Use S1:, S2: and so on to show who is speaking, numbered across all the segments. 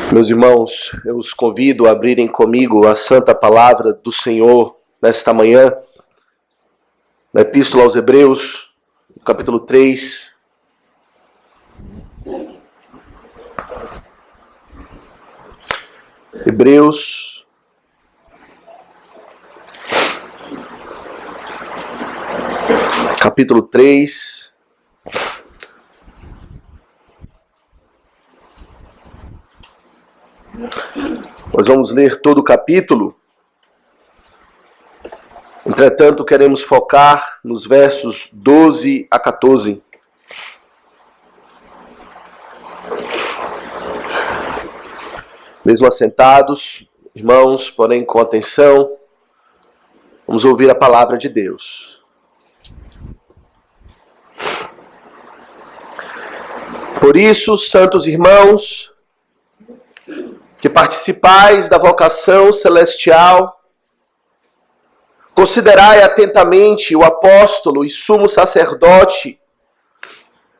S1: Meus irmãos, eu os convido a abrirem comigo a santa palavra do Senhor nesta manhã, na Epístola aos Hebreus, capítulo 3. Hebreus, capítulo 3. Nós vamos ler todo o capítulo. Entretanto, queremos focar nos versos 12 a 14. Mesmo assentados, irmãos, porém com atenção, vamos ouvir a palavra de Deus. Por isso, santos irmãos, que participais da vocação celestial, considerai atentamente o apóstolo e sumo sacerdote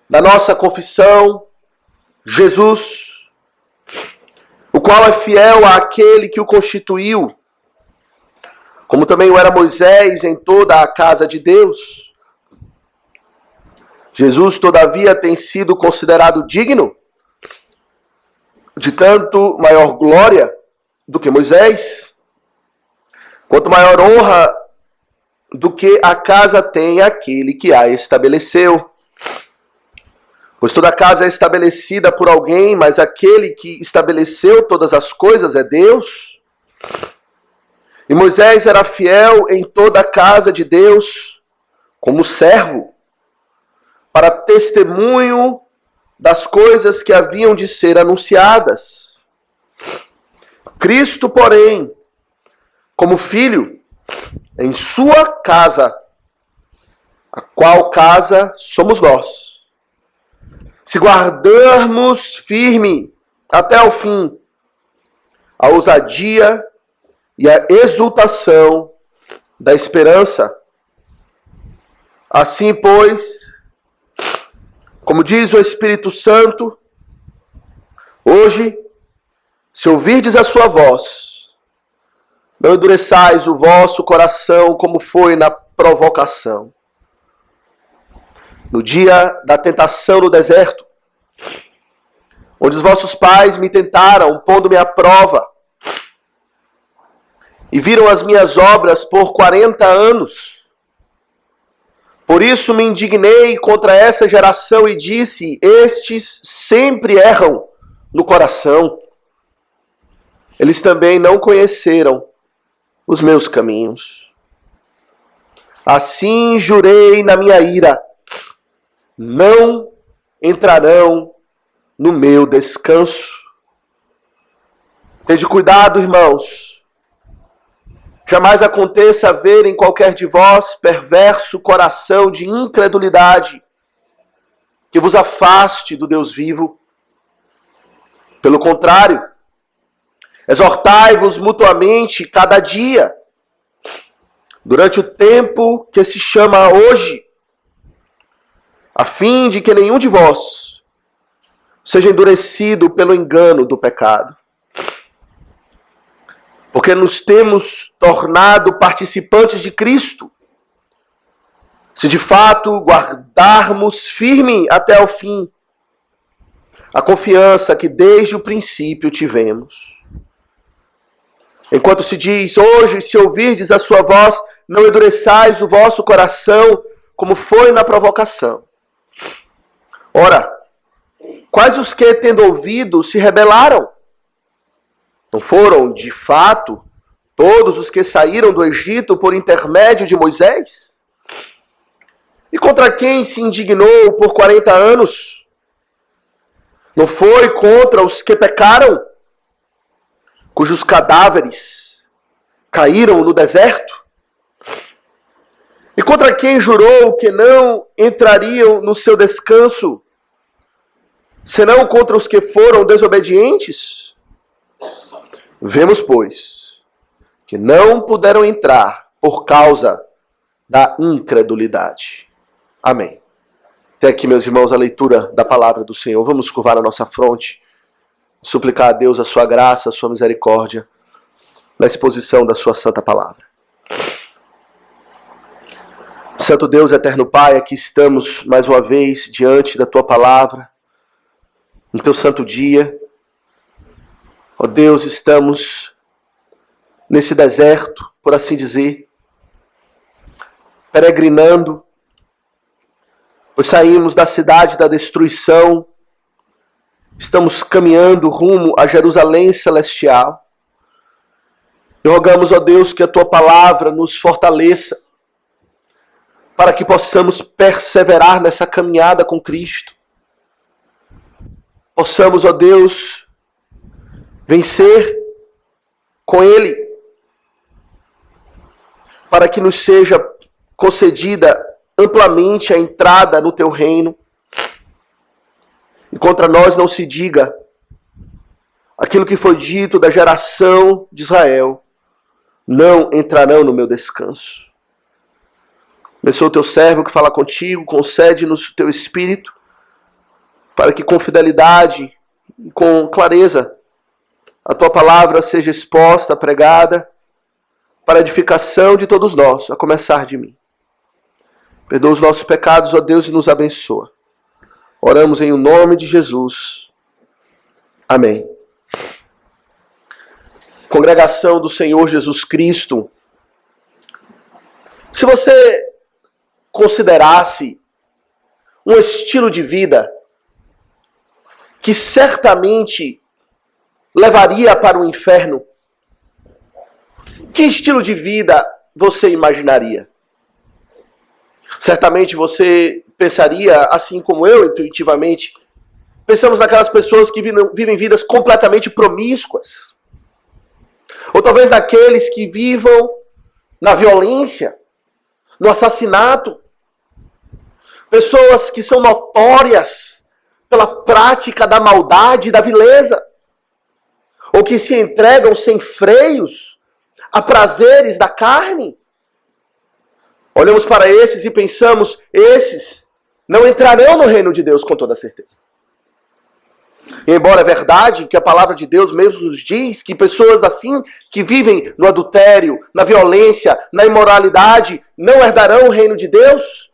S1: da nossa confissão, Jesus, o qual é fiel àquele que o constituiu, como também o era Moisés em toda a casa de Deus. Jesus, todavia, tem sido considerado digno de tanto maior glória do que Moisés, quanto maior honra do que a casa tem aquele que a estabeleceu. Pois toda casa é estabelecida por alguém, mas aquele que estabeleceu todas as coisas é Deus. E Moisés era fiel em toda a casa de Deus, como servo, para testemunho das coisas que haviam de ser anunciadas. Cristo, porém, como filho, em sua casa, a qual casa somos nós, se guardarmos firme até o fim a ousadia e a exultação da esperança. Assim, pois, como diz o Espírito Santo, hoje, se ouvirdes a sua voz, não endureçais o vosso coração como foi na provocação. No dia da tentação no deserto, onde os vossos pais me tentaram, pondo-me à prova, e viram as minhas obras por 40 anos. Por isso me indignei contra essa geração e disse: estes sempre erram no coração. Eles também não conheceram os meus caminhos. Assim jurei na minha ira: não entrarão no meu descanso. Tende cuidado, irmãos. Jamais aconteça haver em qualquer de vós perverso coração de incredulidade que vos afaste do Deus vivo. Pelo contrário, exortai-vos mutuamente cada dia, durante o tempo que se chama hoje, a fim de que nenhum de vós seja endurecido pelo engano do pecado. Porque nos temos tornado participantes de Cristo, se de fato guardarmos firme até o fim a confiança que desde o princípio tivemos. Enquanto se diz: hoje, se ouvirdes a sua voz, não endureçais o vosso coração, como foi na provocação. Ora, quais os que, tendo ouvido, se rebelaram? Não foram, de fato, todos os que saíram do Egito por intermédio de Moisés? E contra quem se indignou por 40 anos? Não foi contra os que pecaram, cujos cadáveres caíram no deserto? E contra quem jurou que não entrariam no seu descanso, senão contra os que foram desobedientes? Vemos, pois, que não puderam entrar por causa da incredulidade. Amém. Até aqui, meus irmãos, a leitura da palavra do Senhor. Vamos curvar a nossa fronte suplicar a Deus a sua graça, a sua misericórdia na exposição da sua santa palavra. Santo Deus, eterno Pai, aqui estamos mais uma vez diante da tua palavra, no teu santo dia. Ó Deus, estamos nesse deserto, por assim dizer, peregrinando, pois saímos da cidade da destruição, estamos caminhando rumo a Jerusalém celestial. E rogamos, ó Deus, que a tua palavra nos fortaleça, para que possamos perseverar nessa caminhada com Cristo. Possamos, ó Deus, vencer com Ele, para que nos seja concedida amplamente a entrada no teu reino. E contra nós não se diga aquilo que foi dito da geração de Israel: não entrarão no meu descanso. Abençoa o teu servo que fala contigo, concede-nos o teu Espírito, para que com fidelidade e com clareza a tua palavra seja exposta, pregada, para a edificação de todos nós, a começar de mim. Perdoa os nossos pecados, ó Deus, e nos abençoa. Oramos em o nome de Jesus. Amém. Congregação do Senhor Jesus Cristo, se você considerasse um estilo de vida que certamente levaria para o inferno, que estilo de vida você imaginaria? Certamente você pensaria, assim como eu, intuitivamente, pensamos naquelas pessoas que vivem vidas completamente promíscuas. Ou talvez naqueles que vivam na violência, no assassinato. Pessoas que são notórias pela prática da maldade e da vileza. Ou que se entregam sem freios a prazeres da carne. Olhamos para esses e pensamos, esses não entrarão no reino de Deus com toda certeza. E embora é verdade que a palavra de Deus mesmo nos diz que pessoas assim, que vivem no adultério, na violência, na imoralidade, não herdarão o reino de Deus,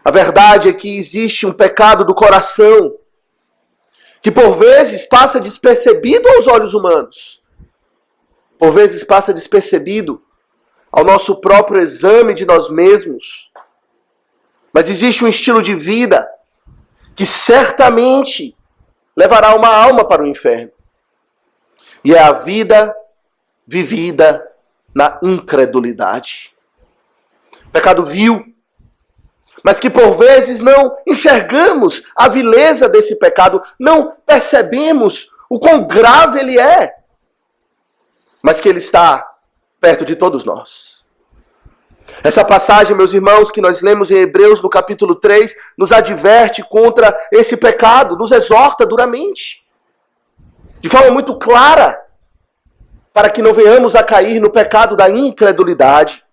S1: a verdade é que existe um pecado do coração, que por vezes passa despercebido aos olhos humanos, por vezes passa despercebido ao nosso próprio exame de nós mesmos. Mas existe um estilo de vida que certamente levará uma alma para o inferno. E é a vida vivida na incredulidade. Pecado vil, mas que por vezes não enxergamos a vileza desse pecado, não percebemos o quão grave ele é, mas que ele está perto de todos nós. Essa passagem, meus irmãos, que nós lemos em Hebreus no capítulo 3, nos adverte contra esse pecado, nos exorta duramente, de forma muito clara, para que não venhamos a cair no pecado da incredulidade.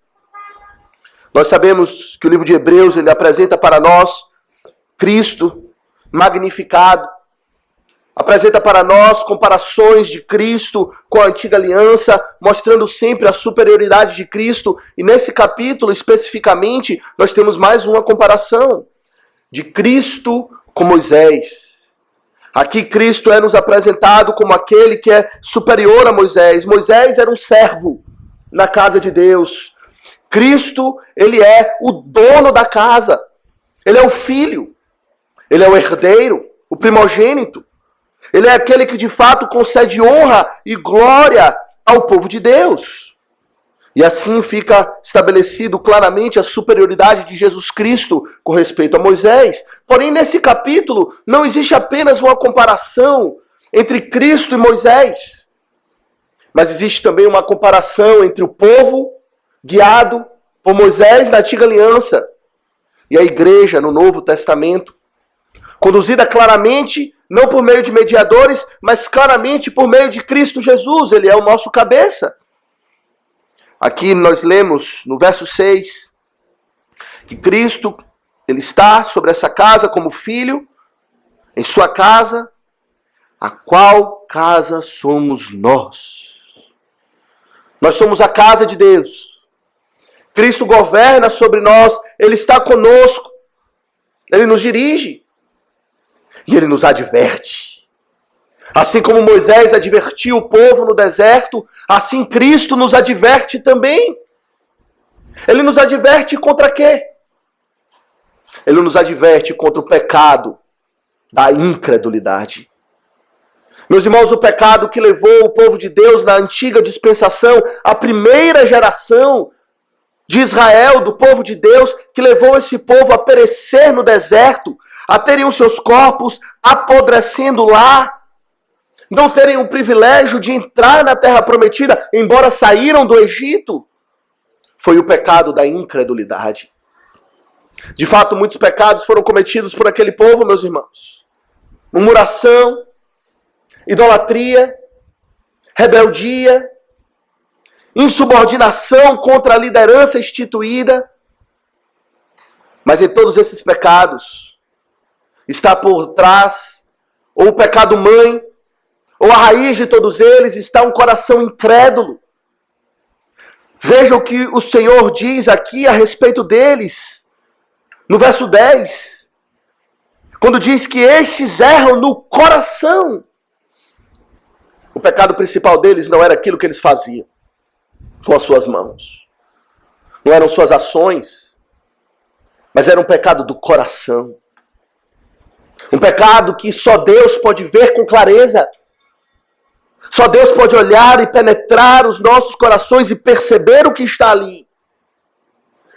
S1: Nós sabemos que o livro de Hebreus, ele apresenta para nós Cristo magnificado, apresenta para nós comparações de Cristo com a antiga aliança, mostrando sempre a superioridade de Cristo. E nesse capítulo, especificamente, nós temos mais uma comparação de Cristo com Moisés. Aqui Cristo é nos apresentado como aquele que é superior a Moisés. Moisés era um servo na casa de Deus. Cristo, ele é o dono da casa. Ele é o filho. Ele é o herdeiro, o primogênito. Ele é aquele que de fato concede honra e glória ao povo de Deus. E assim fica estabelecido claramente a superioridade de Jesus Cristo com respeito a Moisés. Porém, nesse capítulo, não existe apenas uma comparação entre Cristo e Moisés, mas existe também uma comparação entre o povo guiado por Moisés na antiga aliança e a igreja no Novo Testamento, conduzida claramente, não por meio de mediadores, mas claramente por meio de Cristo Jesus. Ele é o nosso cabeça. Aqui nós lemos no verso 6 que Cristo, ele está sobre essa casa como filho, em sua casa, A qual casa somos nós? Nós somos a casa de Deus. Cristo governa sobre nós, Ele está conosco, Ele nos dirige e Ele nos adverte. Assim como Moisés advertiu o povo no deserto, assim Cristo nos adverte também. Ele nos adverte contra quê? Ele nos adverte contra o pecado da incredulidade. Meus irmãos, o pecado que levou o povo de Deus na antiga dispensação, a primeira geração de Israel, do povo de Deus, que levou esse povo a perecer no deserto, a terem os seus corpos apodrecendo lá, não terem o privilégio de entrar na terra prometida, embora saíram do Egito, foi o pecado da incredulidade. De fato, muitos pecados foram cometidos por aquele povo, meus irmãos. Murmuração, idolatria, rebeldia, insubordinação contra a liderança instituída. Mas em todos esses pecados está por trás, ou o pecado mãe, ou a raiz de todos eles está um coração incrédulo. Veja o que o Senhor diz aqui a respeito deles, no verso 10, quando diz que estes erram no coração. O pecado principal deles não era aquilo que eles faziam com as suas mãos. Não eram suas ações, mas era um pecado do coração. Um pecado que só Deus pode ver com clareza. Só Deus pode olhar e penetrar os nossos corações e perceber o que está ali.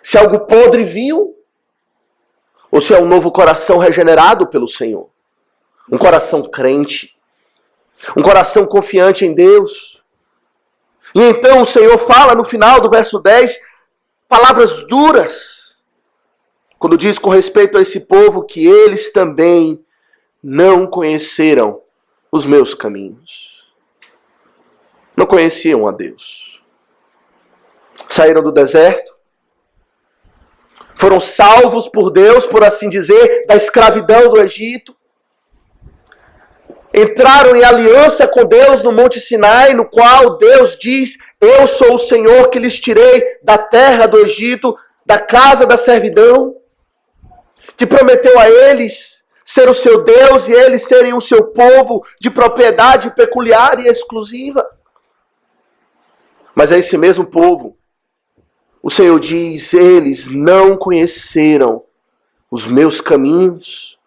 S1: Se algo podre vil, ou se é um novo coração regenerado pelo Senhor. Um coração crente. Um coração confiante em Deus. E então o Senhor fala no final do verso 10, palavras duras, quando diz com respeito a esse povo que eles também não conheceram os meus caminhos. Não conheciam a Deus. Saíram do deserto, foram salvos por Deus, por assim dizer, da escravidão do Egito. Entraram em aliança com Deus no Monte Sinai, no qual Deus diz: eu sou o Senhor que lhes tirei da terra do Egito, da casa da servidão, que prometeu a eles ser o seu Deus e eles serem o seu povo de propriedade peculiar e exclusiva. Mas a esse mesmo povo, o Senhor diz: eles não conheceram os meus caminhos.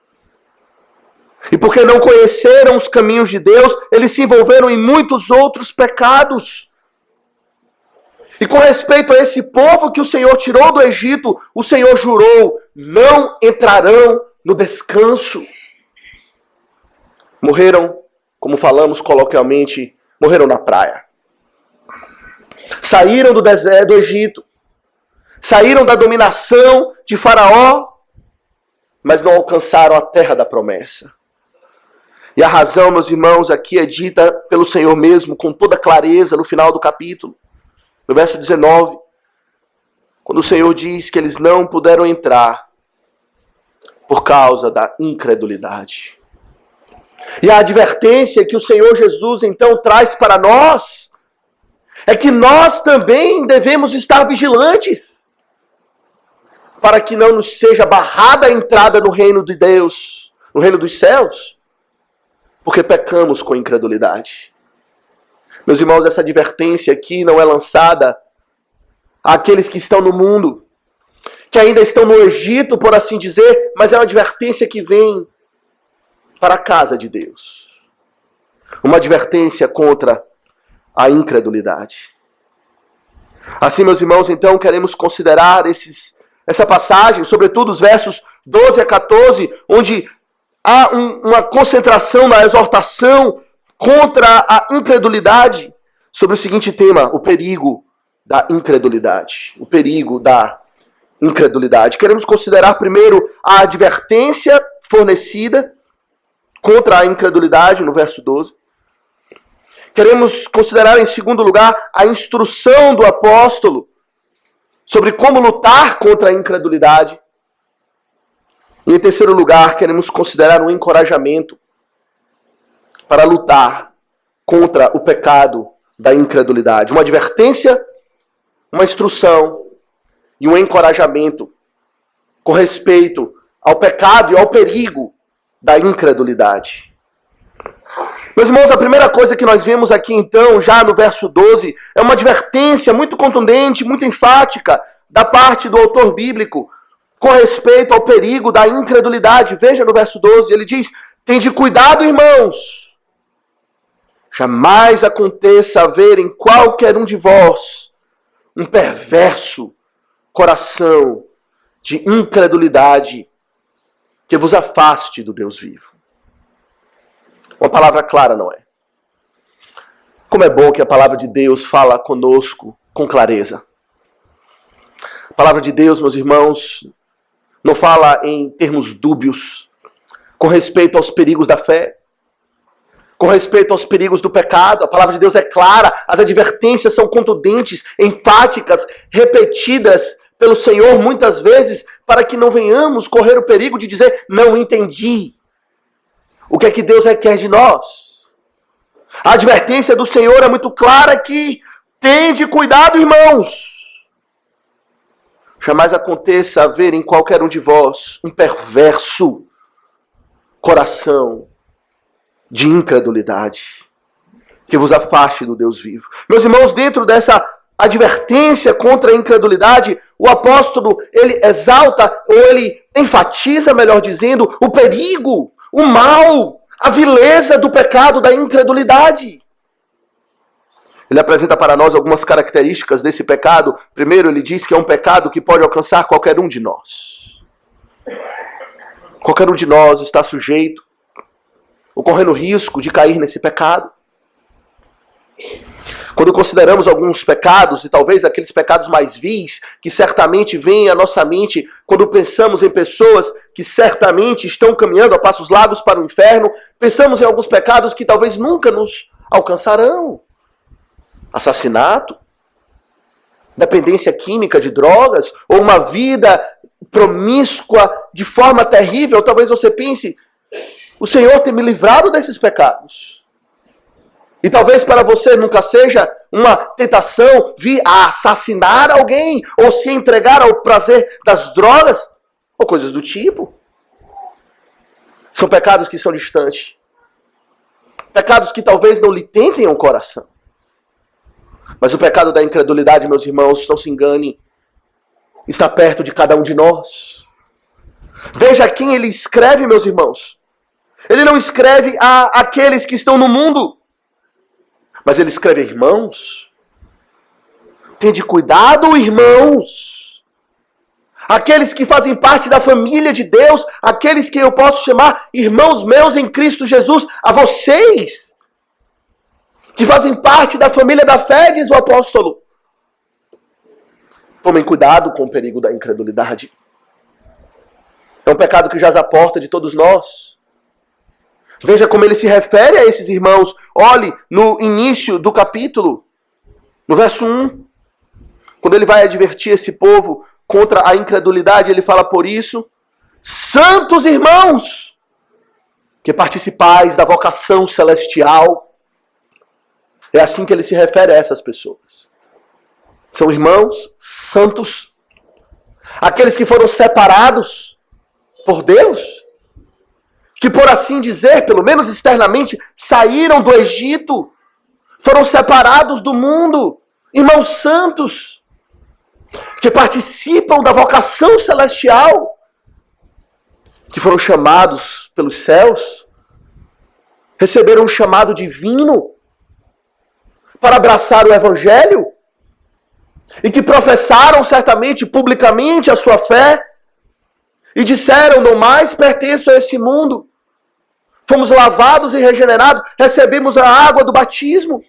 S1: E porque não conheceram os caminhos de Deus, eles se envolveram em muitos outros pecados. E com respeito a esse povo que o Senhor tirou do Egito, o Senhor jurou: não entrarão no descanso. Morreram, como falamos coloquialmente, morreram na praia. Saíram do deserto do Egito, saíram da dominação de Faraó, mas não alcançaram a terra da promessa. E a razão, meus irmãos, aqui é dita pelo Senhor mesmo, com toda clareza, no final do capítulo. No verso 19, quando o Senhor diz que eles não puderam entrar por causa da incredulidade. E a advertência que o Senhor Jesus então traz para nós é que nós também devemos estar vigilantes para que não nos seja barrada a entrada no reino de Deus, no reino dos céus, porque pecamos com incredulidade. Meus irmãos, essa advertência aqui não é lançada àqueles que estão no mundo, que ainda estão no Egito, por assim dizer, mas é uma advertência que vem para a casa de Deus. Uma advertência contra a incredulidade. Assim, meus irmãos, então queremos considerar essa passagem, sobretudo os versos 12 a 14, onde há uma concentração na exortação contra a incredulidade, sobre o seguinte tema: o perigo da incredulidade. O perigo da incredulidade. Queremos considerar primeiro a advertência fornecida contra a incredulidade, no verso 12. Queremos considerar, em segundo lugar, a instrução do apóstolo sobre como lutar contra a incredulidade. E, em terceiro lugar, queremos considerar o encorajamento para lutar contra o pecado da incredulidade. Uma advertência, uma instrução e um encorajamento com respeito ao pecado e ao perigo da incredulidade. Meus irmãos, a primeira coisa que nós vemos aqui então, já no verso 12, é uma advertência muito contundente, muito enfática, da parte do autor bíblico, com respeito ao perigo da incredulidade. Veja no verso 12, ele diz: tende cuidado, irmãos, jamais aconteça haver em qualquer um de vós um perverso coração de incredulidade que vos afaste do Deus vivo. Uma palavra clara, não é? Como é bom que a palavra de Deus fala conosco com clareza. A palavra de Deus, meus irmãos, não fala em termos dúbios com respeito aos perigos da fé, com respeito aos perigos do pecado. A palavra de Deus é clara, as advertências são contundentes, enfáticas, repetidas pelo Senhor muitas vezes, para que não venhamos correr o perigo de dizer: não entendi. O que é que Deus requer de nós? A advertência do Senhor é muito clara aqui. Tende cuidado, irmãos. Jamais aconteça haver em qualquer um de vós um perverso coração de incredulidade que vos afaste do Deus vivo. Meus irmãos, dentro dessa advertência contra a incredulidade, o apóstolo, ele exalta, ou ele enfatiza, melhor dizendo, o perigo, o mal, a vileza do pecado da incredulidade. Ele apresenta para nós algumas características desse pecado. Primeiro, ele diz que é um pecado que pode alcançar qualquer um de nós. Qualquer um de nós está sujeito, ou correndo risco de cair nesse pecado. Quando consideramos alguns pecados, e talvez aqueles pecados mais vis, que certamente vêm à nossa mente, quando pensamos em pessoas que certamente estão caminhando a passos largos para o inferno, pensamos em alguns pecados que talvez nunca nos alcançarão. Assassinato, dependência química de drogas, ou uma vida promíscua de forma terrível. Talvez você pense: o Senhor tem me livrado desses pecados. E talvez para você nunca seja uma tentação vir a assassinar alguém, ou se entregar ao prazer das drogas, ou coisas do tipo. São pecados que são distantes. Pecados que talvez não lhe tentem ao coração. Mas o pecado da incredulidade, meus irmãos, não se engane, está perto de cada um de nós. Veja a quem ele escreve, meus irmãos. Ele não escreve a aqueles que estão no mundo, mas ele escreve: irmãos. Tende cuidado, irmãos. Aqueles que fazem parte da família de Deus, aqueles que eu posso chamar irmãos meus em Cristo Jesus, a vocês, que fazem parte da família da fé, diz o apóstolo. Tomem cuidado com o perigo da incredulidade. É um pecado que jaz à porta de todos nós. Veja como ele se refere a esses irmãos. Olhe no início do capítulo, no verso 1. Quando ele vai advertir esse povo contra a incredulidade, ele fala: por isso, santos irmãos, que participais da vocação celestial. É assim que ele se refere a essas pessoas. São irmãos santos, aqueles que foram separados por Deus, que, por assim dizer, pelo menos externamente, saíram do Egito, foram separados do mundo, irmãos santos, que participam da vocação celestial, que foram chamados pelos céus, receberam um chamado divino para abraçar o Evangelho, e que professaram certamente publicamente a sua fé, e disseram: não mais pertenço a esse mundo. Fomos lavados e regenerados, recebemos a água do batismo.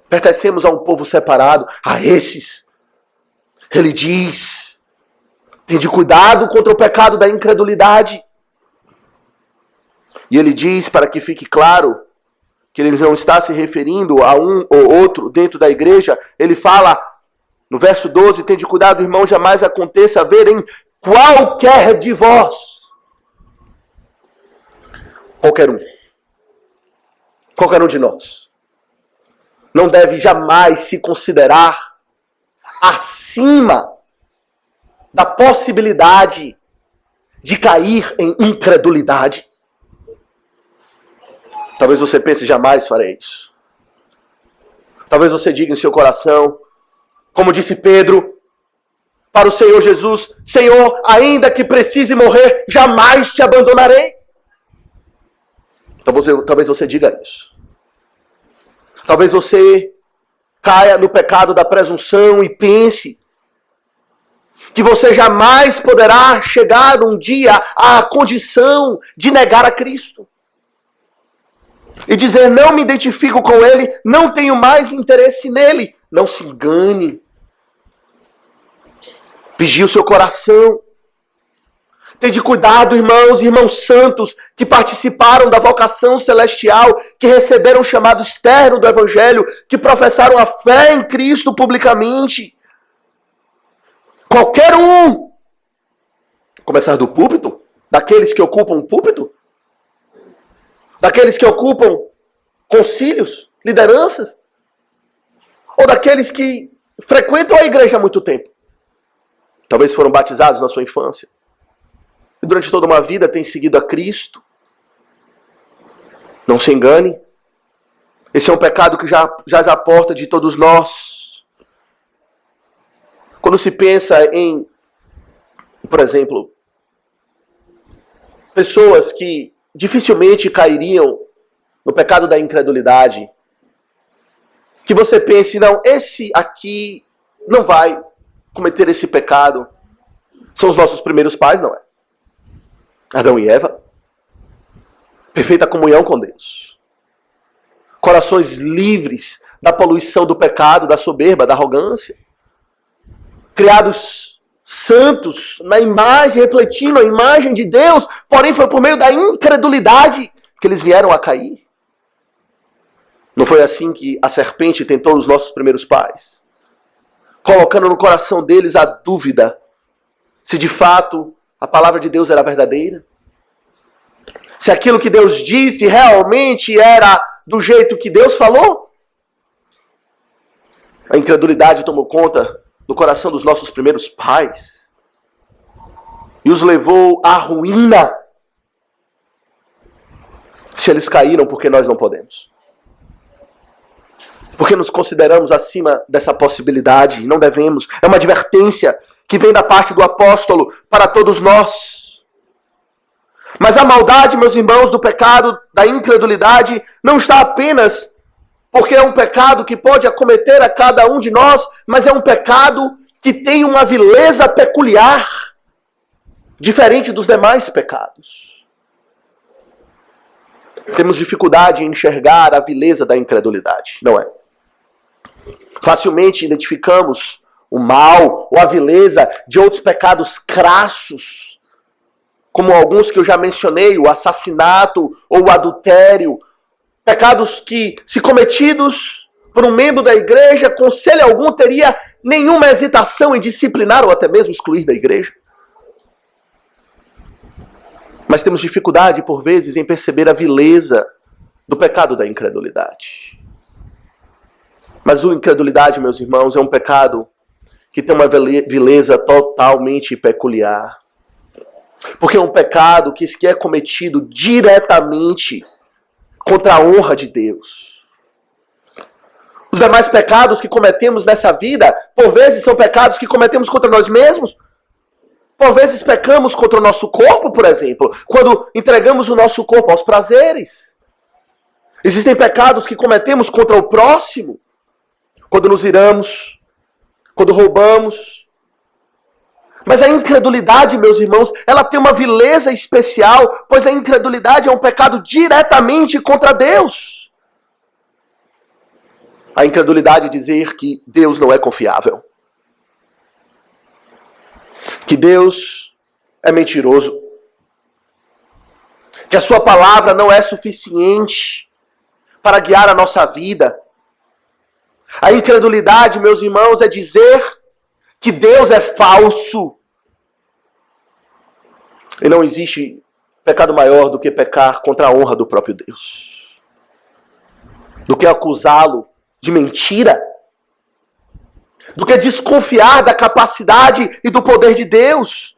S1: Pertencemos a um povo separado. A esses, ele diz: tende cuidado contra o pecado da incredulidade. E ele diz, para que fique claro, que ele não está se referindo a um ou outro dentro da igreja. Ele fala, no verso 12, tende cuidado, irmão, jamais aconteça haver em qualquer de vós. Qualquer um. qualquer um de nós, não deve jamais se considerar acima da possibilidade de cair em incredulidade. Talvez você pense, jamais farei isso. Talvez você diga em seu coração, como disse Pedro para o Senhor Jesus: Senhor, ainda que precise morrer, jamais te abandonarei. Talvez você diga isso. Talvez você caia no pecado da presunção e pense que você jamais poderá chegar um dia à condição de negar a Cristo. E dizer, não me identifico com Ele, não tenho mais interesse nele. Não se engane. Vigie o seu coração. Tende cuidado, irmãos e irmãos santos, que participaram da vocação celestial, que receberam o chamado externo do Evangelho, que professaram a fé em Cristo publicamente. Qualquer um, começar do púlpito, daqueles que ocupam o púlpito, daqueles que ocupam concílios, lideranças, ou daqueles que frequentam a igreja há muito tempo. Talvez foram batizados na sua infância e durante toda uma vida têm seguido a Cristo. Não se engane. Esse é um pecado que jaz à porta de todos nós. Quando se pensa em, por exemplo, pessoas que dificilmente cairiam no pecado da incredulidade, que você pense, não, esse aqui não vai cometer esse pecado. São os nossos primeiros pais, não é? Adão e Eva. Perfeita comunhão com Deus. Corações livres da poluição do pecado, da soberba, da arrogância. Criados santos, na imagem, refletindo a imagem de Deus, porém foi por meio da incredulidade que eles vieram a cair. Não foi assim que a serpente tentou os nossos primeiros pais, colocando no coração deles a dúvida se de fato a palavra de Deus era verdadeira, se aquilo que Deus disse realmente era do jeito que Deus falou. A incredulidade tomou conta do coração dos nossos primeiros pais e os levou à ruína. Se eles caíram, porque nós não podemos? Porque nos consideramos acima dessa possibilidade, não devemos. É uma advertência que vem da parte do apóstolo para todos nós. Mas a maldade, meus irmãos, do pecado, da incredulidade, não está apenas porque é um pecado que pode acometer a cada um de nós, mas é um pecado que tem uma vileza peculiar, diferente dos demais pecados. Temos dificuldade em enxergar a vileza da incredulidade, não é? Facilmente identificamos o mal ou a vileza de outros pecados crassos, como alguns que eu já mencionei, o assassinato ou o adultério. Pecados que, se cometidos por um membro da igreja, conselho algum teria nenhuma hesitação em disciplinar ou até mesmo excluir da igreja. Mas temos dificuldade, por vezes, em perceber a vileza do pecado da incredulidade. Mas a incredulidade, meus irmãos, é um pecado que tem uma vileza totalmente peculiar. Porque é um pecado que é cometido diretamente contra a honra de Deus. Os demais pecados que cometemos nessa vida, por vezes são pecados que cometemos contra nós mesmos. Por vezes pecamos contra o nosso corpo, por exemplo, quando entregamos o nosso corpo aos prazeres. Existem pecados que cometemos contra o próximo, quando nos iramos, quando roubamos. Mas a incredulidade, meus irmãos, ela tem uma vileza especial, pois a incredulidade é um pecado diretamente contra Deus. A incredulidade é dizer que Deus não é confiável, que Deus é mentiroso, que a sua palavra não é suficiente para guiar a nossa vida. A incredulidade, meus irmãos, é dizer que Deus é falso. E não existe pecado maior do que pecar contra a honra do próprio Deus. do que acusá-lo de mentira, do que desconfiar da capacidade e do poder de Deus.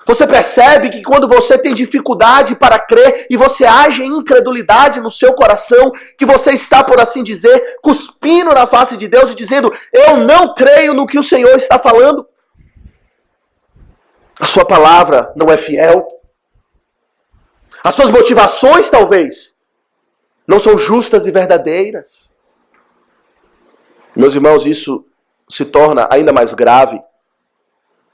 S1: Você percebe que quando você tem dificuldade para crer e você age em incredulidade no seu coração, que você está, por assim dizer, cuspindo na face de Deus e dizendo: eu não creio no que o Senhor está falando. A sua palavra não é fiel. As suas motivações, talvez, não são justas e verdadeiras. Meus irmãos, isso se torna ainda mais grave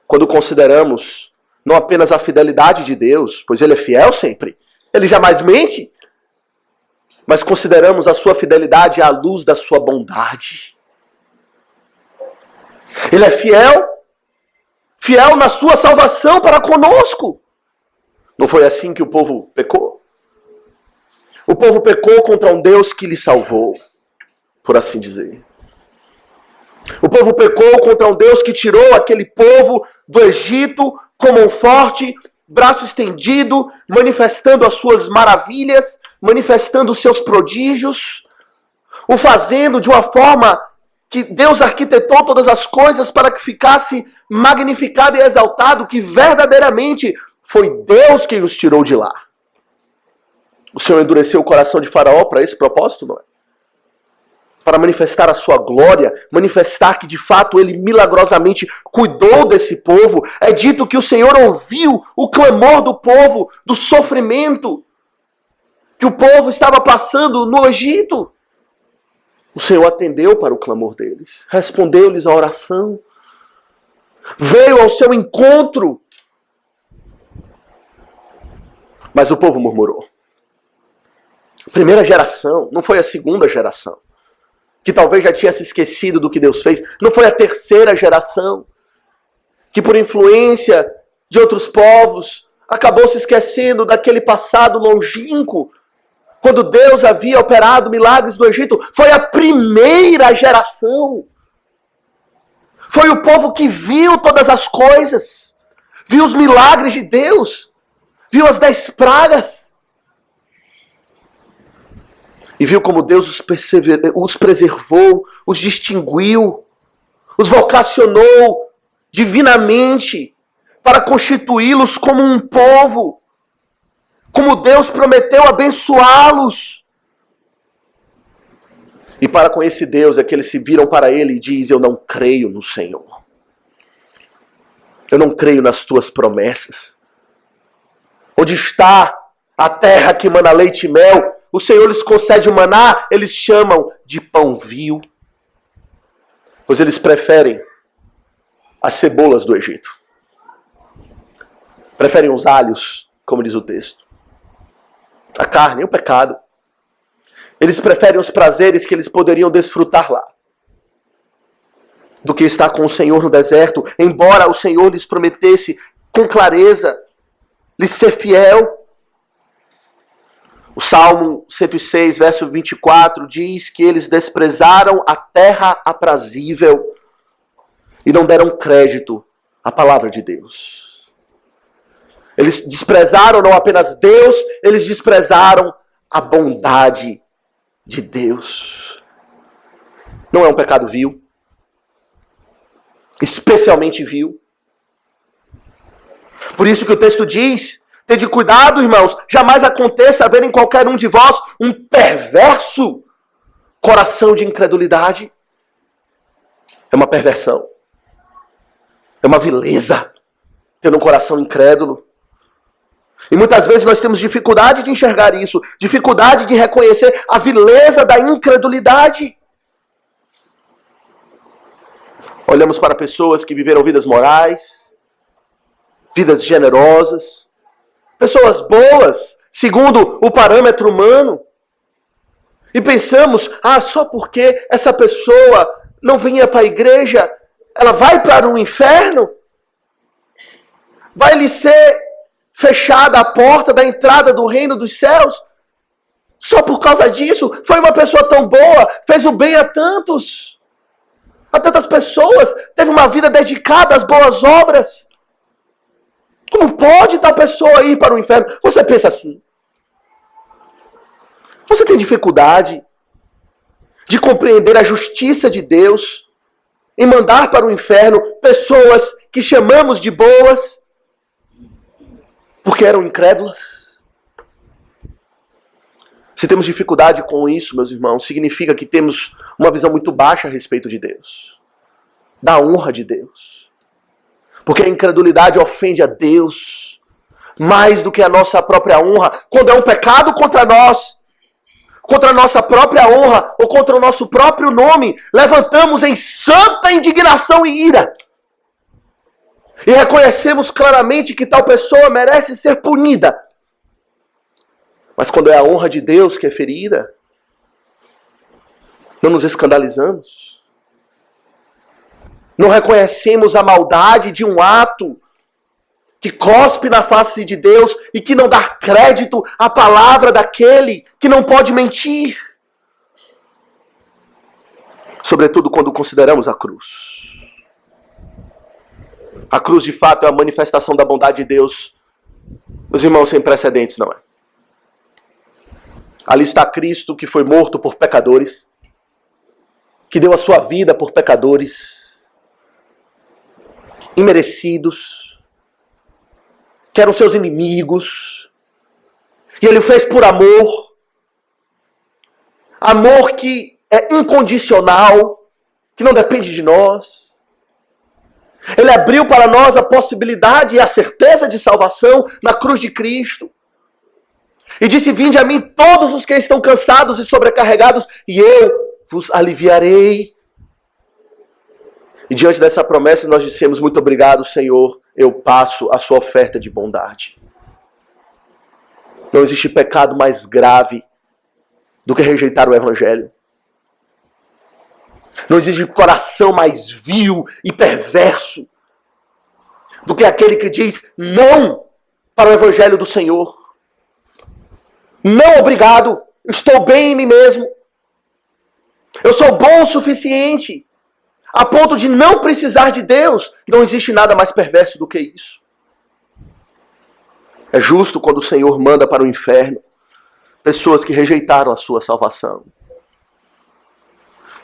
S1: quando consideramos não apenas a fidelidade de Deus, pois Ele é fiel sempre, Ele jamais mente, mas consideramos a sua fidelidade à luz da sua bondade. Ele é fiel, fiel na sua salvação para conosco. Não foi assim que o povo pecou? O povo pecou contra um Deus que lhe salvou, por assim dizer. O povo pecou contra um Deus que tirou aquele povo do Egito com mão forte, braço estendido, manifestando as suas maravilhas, manifestando os seus prodígios, o fazendo de uma forma que Deus arquitetou todas as coisas para que ficasse magnificado e exaltado, que verdadeiramente foi Deus quem os tirou de lá. O Senhor endureceu o coração de Faraó para esse propósito, não é? Para manifestar a sua glória, manifestar que de fato ele milagrosamente cuidou desse povo. É dito que o Senhor ouviu o clamor do povo, do sofrimento que o povo estava passando no Egito. O Senhor atendeu para o clamor deles, respondeu-lhes a oração, veio ao seu encontro. Mas o povo murmurou. A primeira geração, não foi a segunda geração, que talvez já tinha se esquecido do que Deus fez. Não foi a terceira geração, que por influência de outros povos, acabou se esquecendo daquele passado longínquo, quando Deus havia operado milagres no Egito. Foi a primeira geração. Foi o povo que viu todas as coisas, viu os milagres de Deus, viu as 10 pragas, e viu como Deus os preservou, os distinguiu, os vocacionou divinamente para constituí-los como um povo, como Deus prometeu abençoá-los. E para com esse Deus é que eles se viram para ele e dizem: eu não creio no Senhor. Eu não creio nas tuas promessas. Onde está a terra que mana leite e mel? O Senhor lhes concede o maná, eles chamam de pão vil. Pois eles preferem as cebolas do Egito. Preferem os alhos, como diz o texto. A carne, o pecado. Eles preferem os prazeres que eles poderiam desfrutar lá, do que estar com o Senhor no deserto, embora o Senhor lhes prometesse com clareza lhes ser fiel. O Salmo 106, verso 24, diz que eles desprezaram a terra aprazível e não deram crédito à palavra de Deus. Eles desprezaram não apenas Deus, eles desprezaram a bondade de Deus. Não é um pecado vil? Especialmente vil. Por isso que o texto diz: tede cuidado, irmãos, jamais aconteça haver em qualquer um de vós um perverso coração de incredulidade. É uma perversão. É uma vileza ter um coração incrédulo. E muitas vezes nós temos dificuldade de enxergar isso, dificuldade de reconhecer a vileza da incredulidade. Olhamos para pessoas que viveram vidas morais, vidas generosas, pessoas boas, segundo o parâmetro humano. E pensamos: só porque essa pessoa não vinha para a igreja, ela vai para o inferno? Vai lhe ser fechada a porta da entrada do reino dos céus? Só por causa disso? Foi uma pessoa tão boa, fez o bem a tantos. A tantas pessoas, teve uma vida dedicada às boas obras. Como pode tal pessoa ir para o inferno? Você pensa assim. Você tem dificuldade de compreender a justiça de Deus em mandar para o inferno pessoas que chamamos de boas porque eram incrédulas? Se temos dificuldade com isso, meus irmãos, significa que temos uma visão muito baixa a respeito de Deus, da honra de Deus. Porque a incredulidade ofende a Deus mais do que a nossa própria honra. Quando é um pecado contra nós, contra a nossa própria honra ou contra o nosso próprio nome, levantamos em santa indignação e ira. E reconhecemos claramente que tal pessoa merece ser punida. Mas quando é a honra de Deus que é ferida, não nos escandalizamos. Não reconhecemos a maldade de um ato que cospe na face de Deus e que não dá crédito à palavra daquele que não pode mentir. Sobretudo quando consideramos a cruz. A cruz, de fato, é a manifestação da bondade de Deus, meus irmãos, sem precedentes, não é? Ali está Cristo, que foi morto por pecadores, que deu a sua vida por pecadores, imerecidos, que eram seus inimigos, e Ele o fez por amor, amor que é incondicional, que não depende de nós. Ele abriu para nós a possibilidade e a certeza de salvação na cruz de Cristo. E disse: vinde a mim todos os que estão cansados e sobrecarregados, e eu vos aliviarei. E diante dessa promessa nós dissemos: muito obrigado, Senhor, eu passo a sua oferta de bondade. Não existe pecado mais grave do que rejeitar o Evangelho. Não existe coração mais vil e perverso do que aquele que diz não para o Evangelho do Senhor. Não, obrigado, estou bem em mim mesmo. Eu sou bom o suficiente a ponto de não precisar de Deus. Não existe nada mais perverso do que isso. É justo quando o Senhor manda para o inferno pessoas que rejeitaram a sua salvação.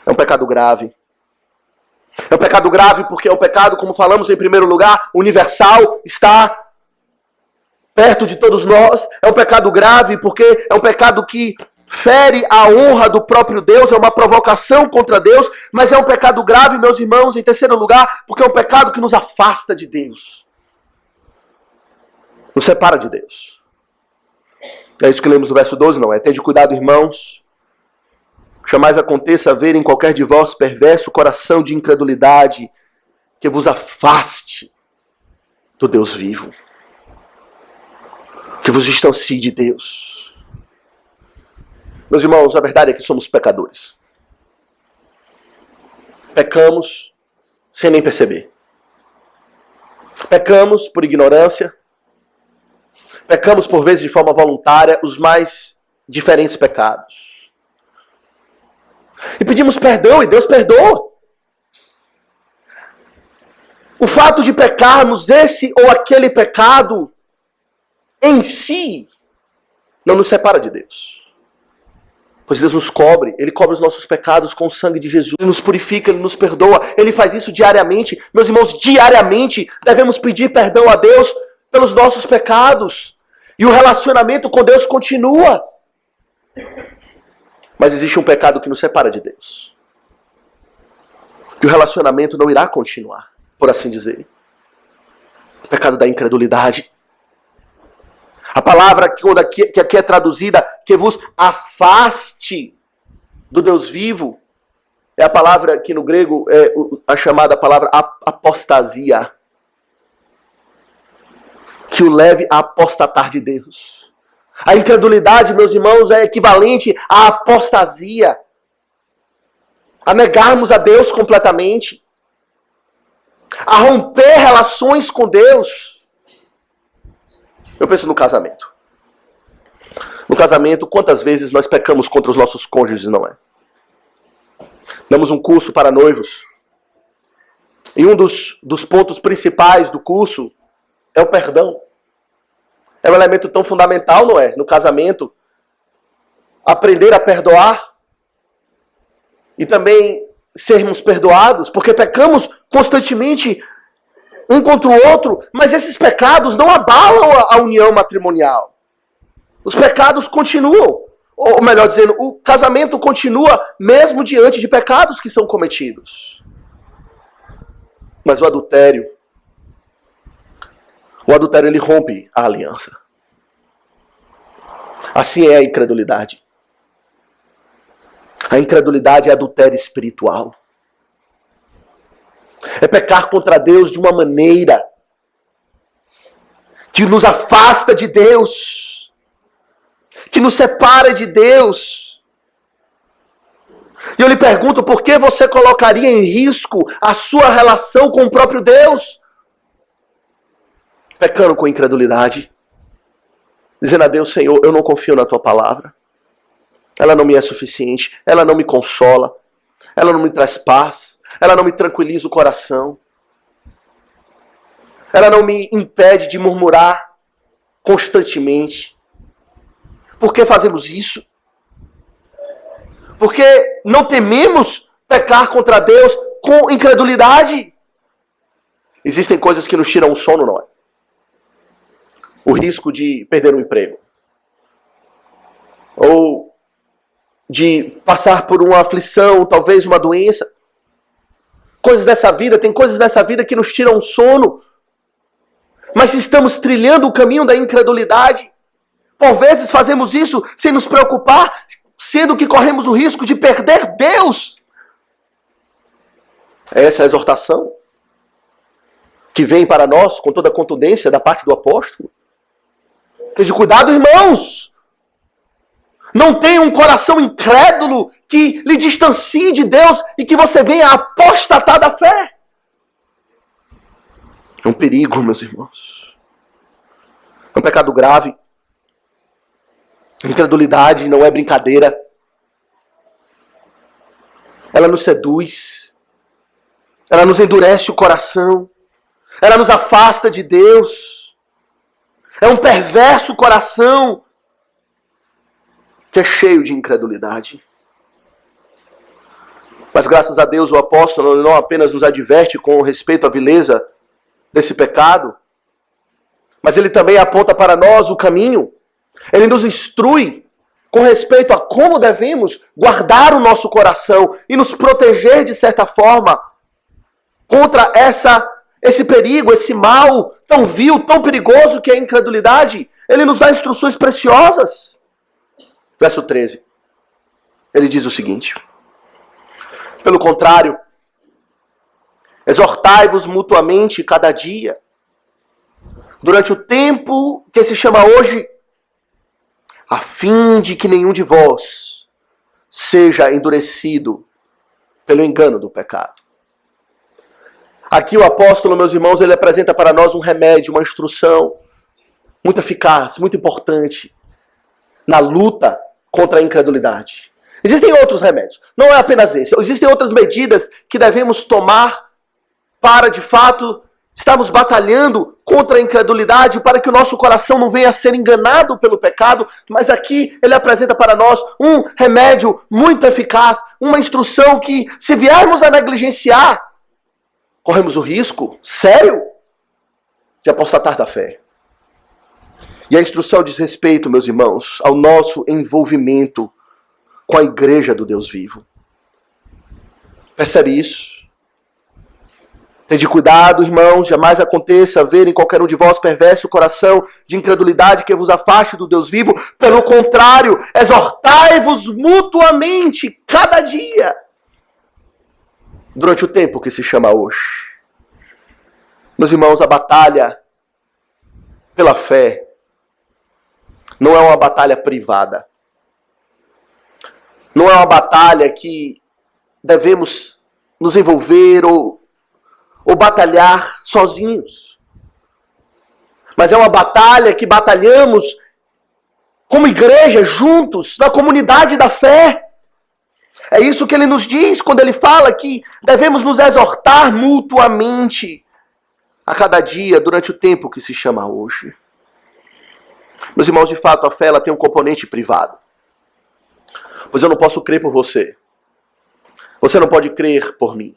S1: É um pecado grave. É um pecado grave porque é um pecado, como falamos em primeiro lugar, universal, está perto de todos nós. É um pecado grave porque é um pecado que fere a honra do próprio Deus, é uma provocação contra Deus, mas é um pecado grave, meus irmãos, em terceiro lugar, porque é um pecado que nos afasta de Deus. Nos separa de Deus. É isso que lemos no verso 12, não é? Tende cuidado, irmãos. Jamais aconteça haver em qualquer de vós perverso coração de incredulidade que vos afaste do Deus vivo. Que vos distancie de Deus. Meus irmãos, a verdade é que somos pecadores. Pecamos sem nem perceber. Pecamos por ignorância. Pecamos por vezes de forma voluntária os mais diferentes pecados. E pedimos perdão e Deus perdoa. O fato de pecarmos esse ou aquele pecado em si não nos separa de Deus. Pois Deus nos cobre, Ele cobre os nossos pecados com o sangue de Jesus. Ele nos purifica, Ele nos perdoa. Ele faz isso diariamente. Meus irmãos, diariamente devemos pedir perdão a Deus pelos nossos pecados. E o relacionamento com Deus continua. Mas existe um pecado que nos separa de Deus. Que o relacionamento não irá continuar, por assim dizer. O pecado da incredulidade. A palavra que aqui é traduzida, que vos afaste do Deus vivo, é a palavra que no grego é a chamada palavra apostasia. Que o leve a apostatar de Deus. A incredulidade, meus irmãos, é equivalente à apostasia. A negarmos a Deus completamente. A romper relações com Deus. Eu penso no casamento. No casamento, quantas vezes nós pecamos contra os nossos cônjuges, não é? Damos um curso para noivos. E um dos pontos principais do curso é o perdão. É um elemento tão fundamental, não é? No casamento. aprender a perdoar e também sermos perdoados, porque pecamos constantemente um contra o outro, mas esses pecados não abalam a união matrimonial. Os pecados continuam, ou melhor dizendo, o casamento continua mesmo diante de pecados que são cometidos. Mas o adultério ele rompe a aliança. Assim é a incredulidade. A incredulidade é adultério espiritual. É pecar contra Deus de uma maneira que nos afasta de Deus, que nos separa de Deus. E eu lhe pergunto, por que você colocaria em risco a sua relação com o próprio Deus? Pecando com incredulidade. Dizendo a Deus, Senhor, eu não confio na tua palavra. Ela não me é suficiente, ela não me consola, ela não me traz paz, ela não me tranquiliza o coração. Ela não me impede de murmurar constantemente. Por que fazemos isso? Porque não tememos pecar contra Deus com incredulidade. Existem coisas que nos tiram o sono, não é? O risco de perder um emprego. Ou de passar por uma aflição, talvez uma doença. Coisas dessa vida, tem coisas dessa vida que nos tiram o sono. Mas se estamos trilhando o caminho da incredulidade, por vezes fazemos isso sem nos preocupar, sendo que corremos o risco de perder Deus. Essa é a exortação que vem para nós com toda a contundência da parte do apóstolo. Tenha cuidado, irmãos. Não tenha um coração incrédulo que lhe distancie de Deus e que você venha a apostatar da fé. É um perigo, meus irmãos. É um pecado grave. Incredulidade não é brincadeira. Ela nos seduz. Ela nos endurece o coração. Ela nos afasta de Deus. É um perverso coração que é cheio de incredulidade. Mas graças a Deus o apóstolo não apenas nos adverte com respeito à vileza desse pecado, mas ele também aponta para nós o caminho. Ele nos instrui com respeito a como devemos guardar o nosso coração e nos proteger de certa forma contra esse perigo, esse mal tão vil, tão perigoso que é a incredulidade. Ele nos dá instruções preciosas. Verso 13. Ele diz o seguinte: pelo contrário, exortai-vos mutuamente cada dia, durante o tempo que se chama hoje, a fim de que nenhum de vós seja endurecido pelo engano do pecado. Aqui o apóstolo, meus irmãos, ele apresenta para nós um remédio, uma instrução muito eficaz, muito importante na luta contra a incredulidade. Existem outros remédios, não é apenas esse. Existem outras medidas que devemos tomar para, de fato, estarmos batalhando contra a incredulidade, para que o nosso coração não venha a ser enganado pelo pecado. Mas aqui ele apresenta para nós um remédio muito eficaz, uma instrução que, se viermos a negligenciar, corremos o risco sério de apostatar da fé. E a instrução diz respeito, meus irmãos, ao nosso envolvimento com a igreja do Deus vivo. Percebe isso? Tende cuidado, irmãos, jamais aconteça ver em qualquer um de vós perverso coração de incredulidade que vos afaste do Deus vivo. Pelo contrário, exortai-vos mutuamente cada dia, durante o tempo que se chama hoje. Meus irmãos, a batalha pela fé não é uma batalha privada. Não é uma batalha que devemos nos envolver ou batalhar sozinhos. Mas é uma batalha que batalhamos como igreja, juntos, na comunidade da fé. É isso que ele nos diz quando ele fala que devemos nos exortar mutuamente a cada dia, durante o tempo que se chama hoje. Meus irmãos, de fato, a fé ela tem um componente privado. Pois eu não posso crer por você. Você não pode crer por mim.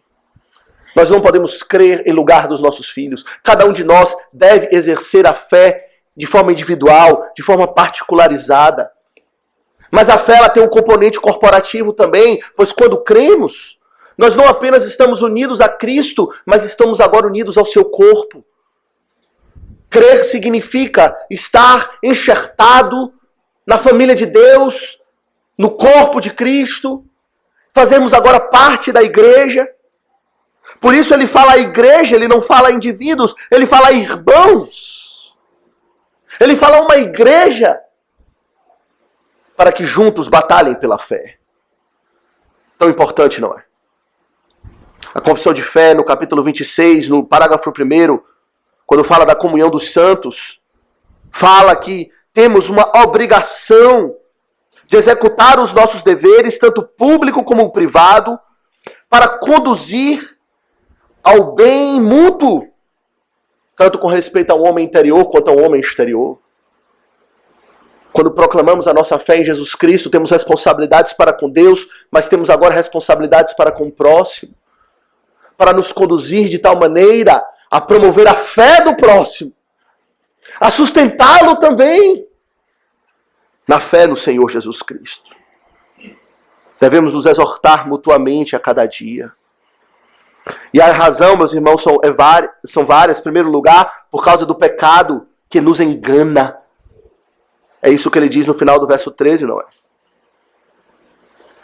S1: Nós não podemos crer em lugar dos nossos filhos. Cada um de nós deve exercer a fé de forma individual, de forma particularizada. Mas a fé ela tem um componente corporativo também, pois quando cremos, nós não apenas estamos unidos a Cristo, mas estamos agora unidos ao seu corpo. Crer significa estar enxertado na família de Deus, no corpo de Cristo. Fazemos agora parte da igreja. Por isso ele fala igreja, ele não fala indivíduos, ele fala irmãos. Ele fala uma igreja para que juntos batalhem pela fé. Tão importante, não é? A confissão de fé, no capítulo 26, no parágrafo 1º, quando fala da comunhão dos santos, fala que temos uma obrigação de executar os nossos deveres, tanto público como privado, para conduzir ao bem mútuo, tanto com respeito ao homem interior quanto ao homem exterior. Quando proclamamos a nossa fé em Jesus Cristo, temos responsabilidades para com Deus, mas temos agora responsabilidades para com o próximo, para nos conduzir de tal maneira a promover a fé do próximo, a sustentá-lo também na fé no Senhor Jesus Cristo. Devemos nos exortar mutuamente a cada dia. E a razão, meus irmãos, são várias. Em primeiro lugar, por causa do pecado que nos engana. É isso que ele diz no final do verso 13, não é?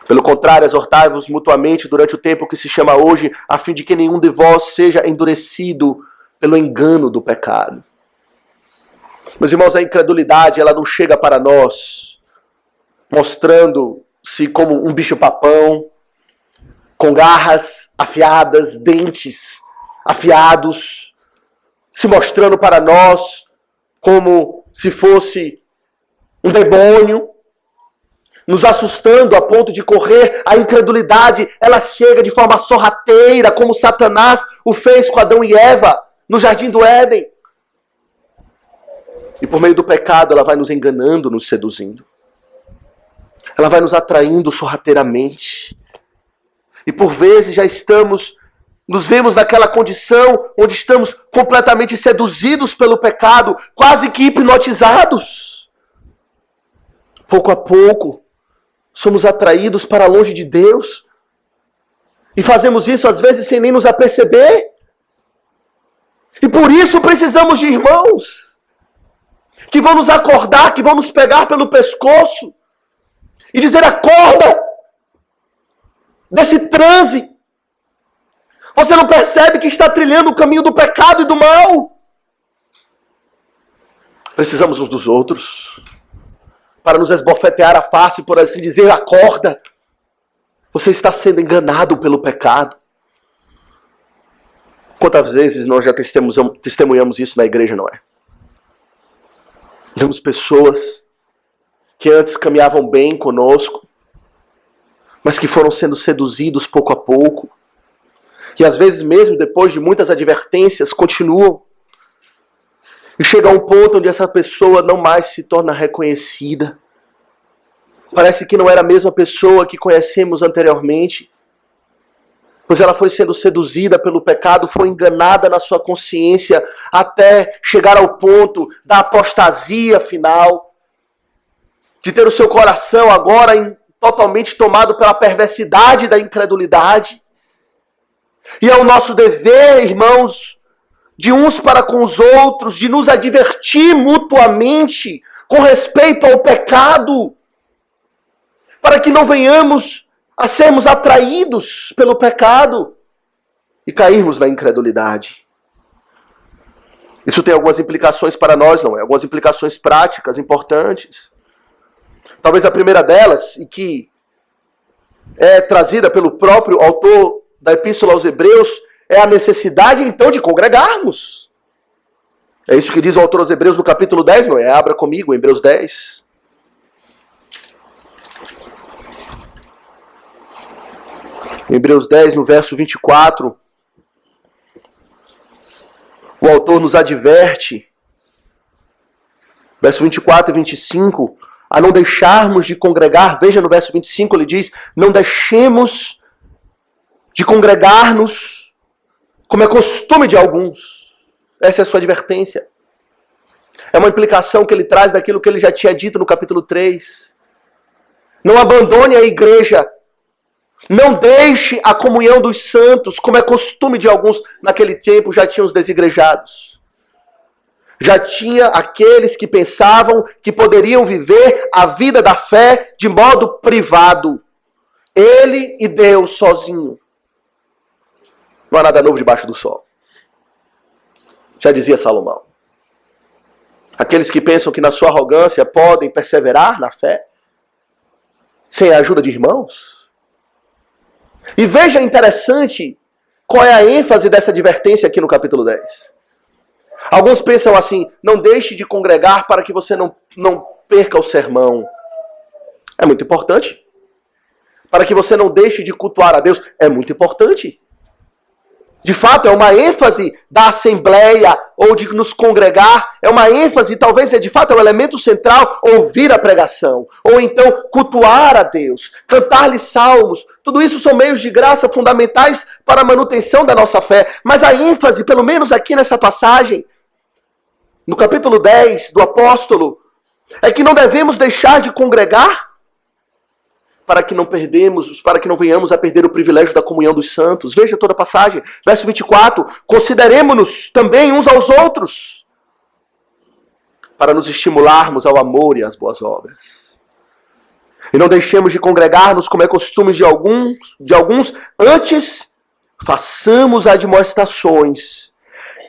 S1: Pelo contrário, exortai-vos mutuamente durante o tempo que se chama hoje, a fim de que nenhum de vós seja endurecido pelo engano do pecado. Meus irmãos, a incredulidade, ela não chega para nós mostrando-se como um bicho-papão, com garras afiadas, dentes afiados, se mostrando para nós como se fosse um demônio, nos assustando a ponto de correr. A incredulidade, ela chega de forma sorrateira, como Satanás o fez com Adão e Eva no Jardim do Éden. E por meio do pecado, ela vai nos enganando, nos seduzindo. Ela vai nos atraindo sorrateiramente. E por vezes já nos vemos naquela condição onde estamos completamente seduzidos pelo pecado, quase que hipnotizados. Pouco a pouco, somos atraídos para longe de Deus. E fazemos isso às vezes sem nem nos aperceber. E por isso precisamos de irmãos que vão nos acordar, que vão nos pegar pelo pescoço e dizer: acorda desse transe. Você não percebe que está trilhando o caminho do pecado e do mal? Precisamos uns dos outros para nos esbofetear a face, por assim dizer: acorda. Você está sendo enganado pelo pecado. Quantas vezes nós já testemunhamos isso na igreja, não é? Vemos pessoas que antes caminhavam bem conosco, mas que foram sendo seduzidos pouco a pouco. E às vezes mesmo depois de muitas advertências, continuam. E chega a um ponto onde essa pessoa não mais se torna reconhecida. Parece que não era a mesma pessoa que conhecemos anteriormente. Pois ela foi sendo seduzida pelo pecado, foi enganada na sua consciência, até chegar ao ponto da apostasia final, de ter o seu coração agora totalmente tomado pela perversidade da incredulidade. E é o nosso dever, irmãos, de uns para com os outros, de nos advertir mutuamente com respeito ao pecado, para que não venhamos a sermos atraídos pelo pecado e cairmos na incredulidade. Isso tem algumas implicações para nós, não é? Algumas implicações práticas importantes. Talvez a primeira delas, e que é trazida pelo próprio autor da Epístola aos Hebreus, é a necessidade, então, de congregarmos. É isso que diz o autor aos Hebreus no capítulo 10, não é? Abra comigo, Hebreus 10. Hebreus 10, no verso 24, o autor nos adverte, verso 24 e 25, a não deixarmos de congregar. Veja no verso 25, ele diz, não deixemos de congregar-nos, como é costume de alguns. Essa é a sua advertência. É uma implicação que ele traz daquilo que ele já tinha dito no capítulo 3. Não abandone a igreja. Não deixe a comunhão dos santos, como é costume de alguns naquele tempo, já tinham os desigrejados. Já tinha aqueles que pensavam que poderiam viver a vida da fé de modo privado. Ele e Deus sozinho. Não há nada novo debaixo do sol. Já dizia Salomão. Aqueles que pensam que na sua arrogância podem perseverar na fé, sem a ajuda de irmãos. E veja interessante qual é a ênfase dessa advertência aqui no capítulo 10. Alguns pensam assim, não deixe de congregar para que você não perca o sermão. É muito importante. Para que você não deixe de cultuar a Deus. É muito importante. De fato, é uma ênfase da assembleia ou de nos congregar. É uma ênfase, talvez de fato é um elemento central, ouvir a pregação. Ou então cultuar a Deus, cantar-lhe salmos. Tudo isso são meios de graça fundamentais para a manutenção da nossa fé. Mas a ênfase, pelo menos aqui nessa passagem, no capítulo 10 do apóstolo, é que não devemos deixar de congregar para que não venhamos a perder o privilégio da comunhão dos santos. Veja toda a passagem. Verso 24. Consideremo-nos também uns aos outros, para nos estimularmos ao amor e às boas obras. E não deixemos de congregar-nos como é costume de alguns, antes façamos admoestações.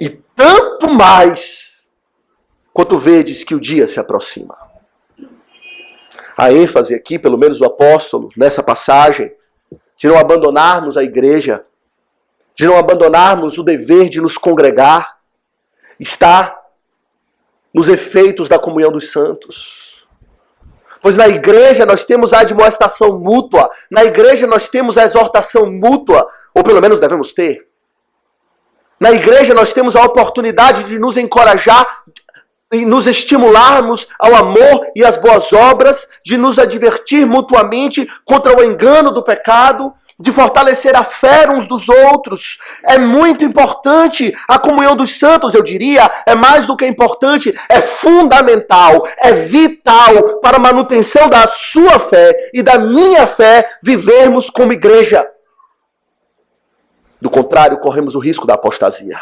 S1: E tanto mais, quanto vedes que o dia se aproxima. A ênfase aqui, pelo menos do apóstolo, nessa passagem, de não abandonarmos a igreja, de não abandonarmos o dever de nos congregar, está nos efeitos da comunhão dos santos. Pois na igreja nós temos a admoestação mútua, na igreja nós temos a exortação mútua, ou pelo menos devemos ter. Na igreja nós temos a oportunidade de nos encorajar e nos estimularmos ao amor e às boas obras, de nos advertir mutuamente contra o engano do pecado, de fortalecer a fé uns dos outros. É muito importante a comunhão dos santos, eu diria, é mais do que importante, é fundamental, é vital para a manutenção da sua fé e da minha fé vivermos como igreja. Do contrário, corremos o risco da apostasia.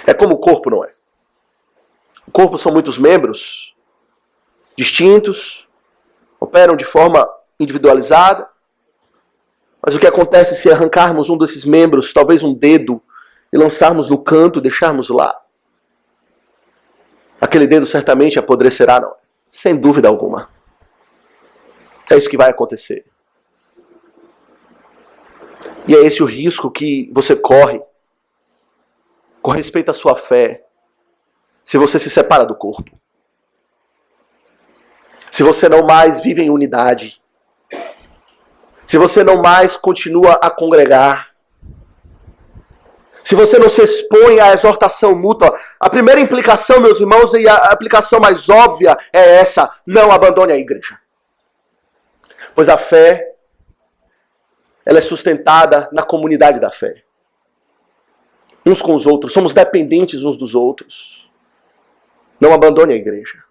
S1: É como o corpo, não é? O corpo são muitos membros distintos, operam de forma individualizada. Mas o que acontece se arrancarmos um desses membros, talvez um dedo, e lançarmos no canto, deixarmos lá? Aquele dedo certamente apodrecerá, não? Sem dúvida alguma. É isso que vai acontecer. E é esse o risco que você corre com respeito à sua fé, se você se separa do corpo. Se você não mais vive em unidade. Se você não mais continua a congregar. Se você não se expõe à exortação mútua. A primeira implicação, meus irmãos, e a aplicação mais óbvia é essa: não abandone a igreja. Pois a fé, ela é sustentada na comunidade da fé. Uns com os outros, somos dependentes uns dos outros. Não abandone a igreja.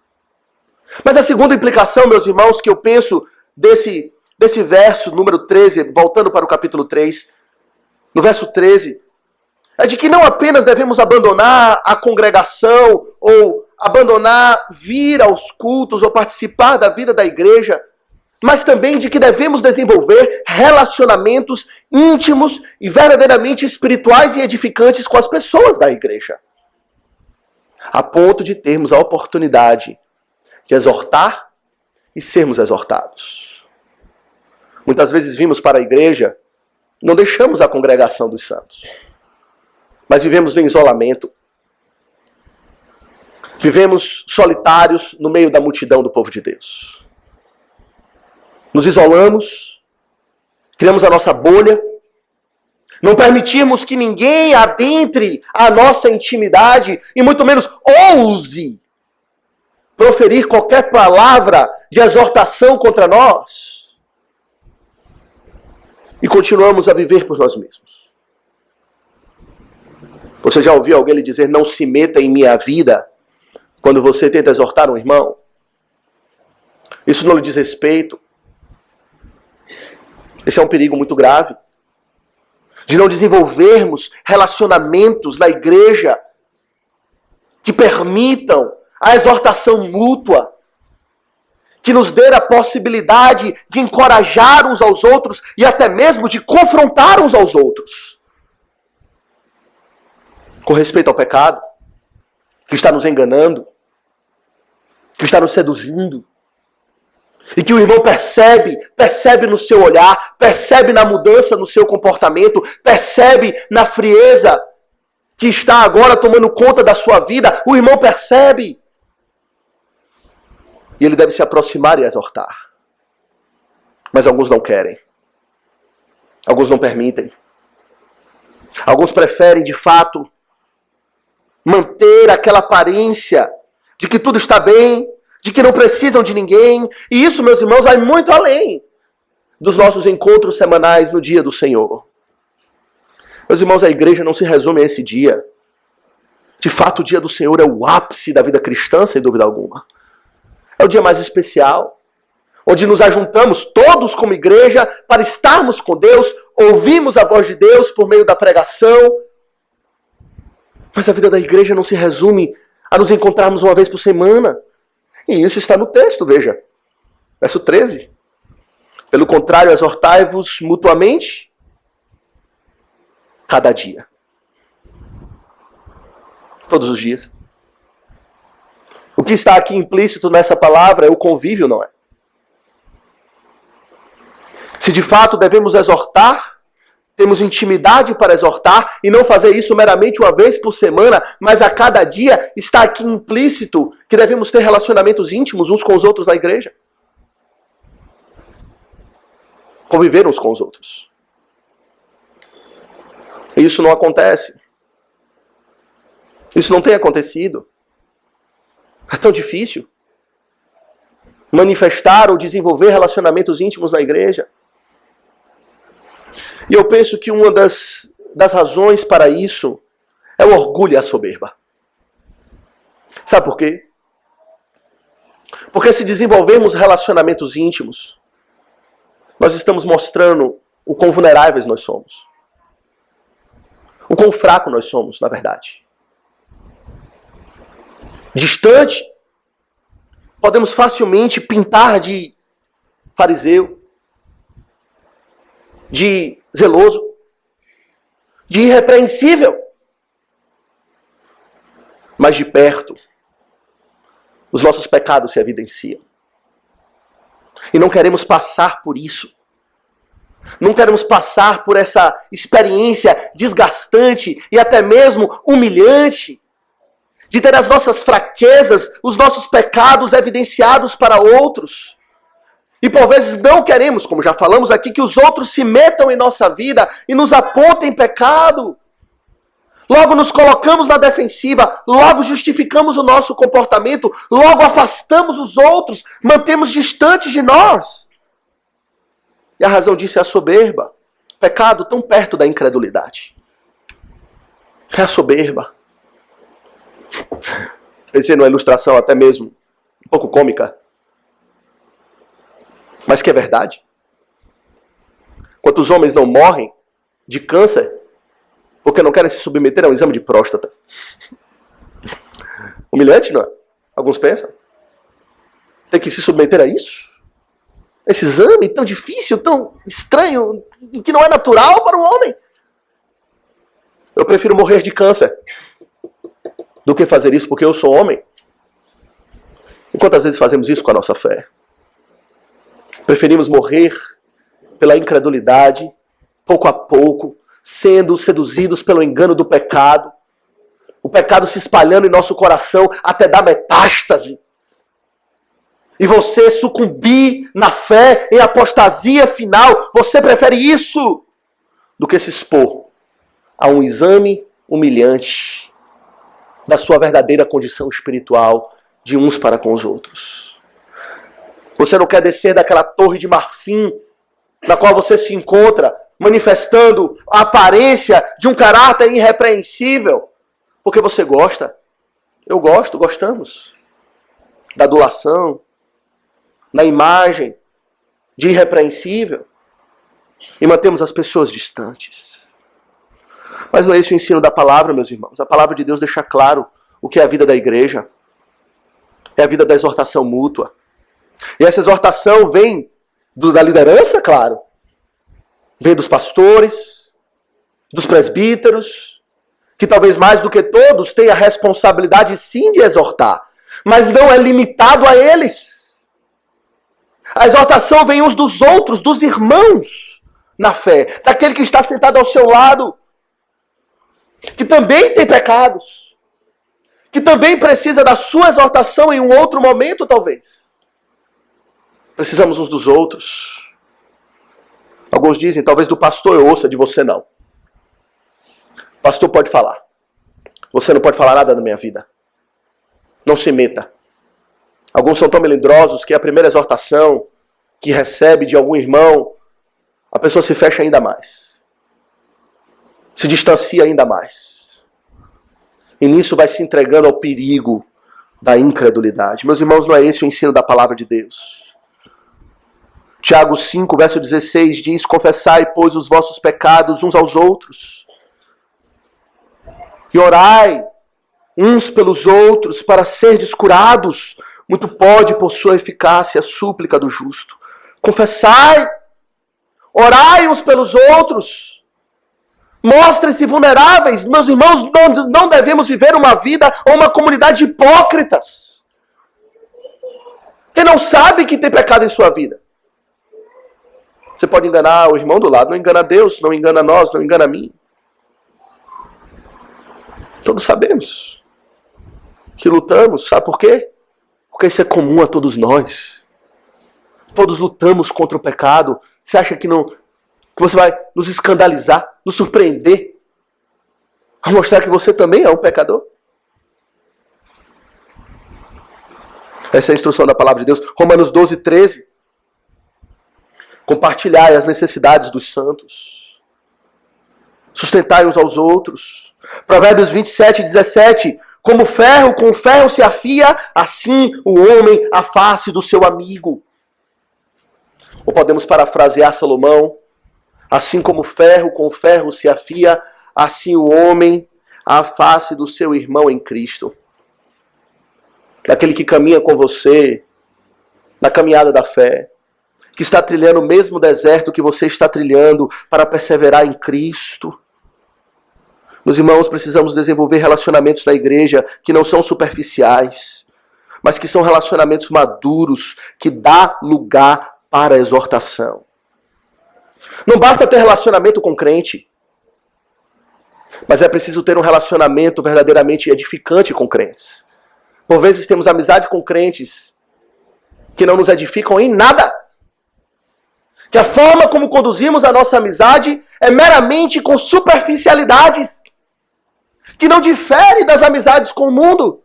S1: Mas a segunda implicação, meus irmãos, que eu penso desse verso número 13, voltando para o capítulo 3, no verso 13, é de que não apenas devemos abandonar a congregação, ou abandonar vir aos cultos, ou participar da vida da igreja, mas também de que devemos desenvolver relacionamentos íntimos e verdadeiramente espirituais e edificantes com as pessoas da igreja. A ponto de termos a oportunidade de exortar e sermos exortados. Muitas vezes vimos para a igreja, não deixamos a congregação dos santos, mas vivemos no isolamento. Vivemos solitários no meio da multidão do povo de Deus. Nos isolamos, criamos a nossa bolha, não permitimos que ninguém adentre a nossa intimidade e muito menos ouse proferir qualquer palavra de exortação contra nós. E continuamos a viver por nós mesmos. Você já ouviu alguém lhe dizer, não se meta em minha vida, quando você tenta exortar um irmão? Isso não lhe diz respeito. Esse é um perigo muito grave. De não desenvolvermos relacionamentos na igreja que permitam a exortação mútua, que nos dê a possibilidade de encorajar uns aos outros e até mesmo de confrontar uns aos outros. Com respeito ao pecado, que está nos enganando, que está nos seduzindo, e que o irmão percebe no seu olhar, percebe na mudança no seu comportamento, percebe na frieza que está agora tomando conta da sua vida, o irmão percebe. E ele deve se aproximar e exortar. Mas alguns não querem. Alguns não permitem. Alguns preferem, de fato, manter aquela aparência de que tudo está bem, de que não precisam de ninguém. E isso, meus irmãos, vai muito além dos nossos encontros semanais no dia do Senhor. Meus irmãos, a igreja não se resume a esse dia. De fato, o dia do Senhor é o ápice da vida cristã, sem dúvida alguma. É o dia mais especial, onde nos ajuntamos todos como igreja para estarmos com Deus, ouvimos a voz de Deus por meio da pregação. Mas a vida da igreja não se resume a nos encontrarmos uma vez por semana. E isso está no texto, veja. Verso 13. Pelo contrário, exortai-vos mutuamente cada dia. Todos os dias. O que está aqui implícito nessa palavra é o convívio, não é? Se de fato devemos exortar, temos intimidade para exortar e não fazer isso meramente uma vez por semana, mas a cada dia, está aqui implícito que devemos ter relacionamentos íntimos uns com os outros na igreja. Conviver uns com os outros. E isso não acontece. Isso não tem acontecido. É tão difícil manifestar ou desenvolver relacionamentos íntimos na igreja. E eu penso que uma das razões para isso é o orgulho e a soberba. Sabe por quê? Porque se desenvolvermos relacionamentos íntimos, nós estamos mostrando o quão vulneráveis nós somos. O quão fraco nós somos, na verdade. Distante, podemos facilmente pintar de fariseu, de zeloso, de irrepreensível. Mas de perto, os nossos pecados se evidenciam. E não queremos passar por isso. Não queremos passar por essa experiência desgastante e até mesmo humilhante de ter as nossas fraquezas, os nossos pecados evidenciados para outros. E por vezes não queremos, como já falamos aqui, que os outros se metam em nossa vida e nos apontem pecado. Logo nos colocamos na defensiva, logo justificamos o nosso comportamento, logo afastamos os outros, mantemos distantes de nós. E a razão disso é a soberba. Pecado tão perto da incredulidade. É a soberba. Pensei numa ilustração até mesmo um pouco cômica, mas que é verdade. Quantos homens não morrem de câncer porque não querem se submeter a um exame de próstata? Humilhante, não é? Alguns pensam. Tem que se submeter a isso? Esse exame tão difícil, tão estranho, que não é natural para o homem. Eu prefiro morrer de câncer do que fazer isso porque eu sou homem. E quantas vezes fazemos isso com a nossa fé? Preferimos morrer pela incredulidade, pouco a pouco, sendo seduzidos pelo engano do pecado, o pecado se espalhando em nosso coração até dar metástase. E você sucumbir na fé, em apostasia final, você prefere isso do que se expor a um exame humilhante da sua verdadeira condição espiritual de uns para com os outros. Você não quer descer daquela torre de marfim na qual você se encontra, manifestando a aparência de um caráter irrepreensível, porque você gosta. Eu gosto, gostamos da adulação, da imagem de irrepreensível, e mantemos as pessoas distantes. Mas não é esse o ensino da palavra, meus irmãos. A palavra de Deus deixa claro o que é a vida da igreja. É a vida da exortação mútua. E essa exortação vem da liderança, claro. Vem dos pastores, dos presbíteros, que talvez mais do que todos têm a responsabilidade sim de exortar, mas não é limitado a eles. A exortação vem uns dos outros, dos irmãos na fé, daquele que está sentado ao seu lado, que também tem pecados, que também precisa da sua exortação em um outro momento, talvez. Precisamos uns dos outros. Alguns dizem, talvez do pastor eu ouça, de você não. O pastor pode falar. Você não pode falar nada da minha vida. Não se meta. Alguns são tão melindrosos que a primeira exortação que recebe de algum irmão, a pessoa se fecha ainda mais. Se distancia ainda mais. E nisso vai se entregando ao perigo da incredulidade. Meus irmãos, não é esse o ensino da palavra de Deus. Tiago 5, verso 16 diz, confessai, pois, os vossos pecados uns aos outros. E orai uns pelos outros para serdes curados. Muito pode, por sua eficácia, a súplica do justo. Confessai, orai uns pelos outros. Mostrem-se vulneráveis. Meus irmãos, não devemos viver uma vida ou uma comunidade de hipócritas. Que não sabe que tem pecado em sua vida. Você pode enganar o irmão do lado, não engana Deus, não engana nós, não engana a mim. Todos sabemos que lutamos, sabe por quê? Porque isso é comum a todos nós. Todos lutamos contra o pecado. Você acha que você vai nos escandalizar, nos surpreender, a mostrar que você também é um pecador? Essa é a instrução da palavra de Deus. Romanos 12, 13. Compartilhai as necessidades dos santos. Sustentai uns aos outros. Provérbios 27, 17. Como ferro com ferro se afia, assim o homem a face do seu amigo. Ou podemos parafrasear Salomão. Assim como ferro com ferro se afia, assim o homem a face do seu irmão em Cristo. Daquele que caminha com você na caminhada da fé. Que está trilhando o mesmo deserto que você está trilhando para perseverar em Cristo. Meus irmãos, precisamos desenvolver relacionamentos na igreja que não são superficiais, mas que são relacionamentos maduros, que dá lugar para a exortação. Não basta ter relacionamento com crente, mas é preciso ter um relacionamento verdadeiramente edificante com crentes. Por vezes temos amizade com crentes que não nos edificam em nada. Que a forma como conduzimos a nossa amizade é meramente com superficialidades, que não difere das amizades com o mundo.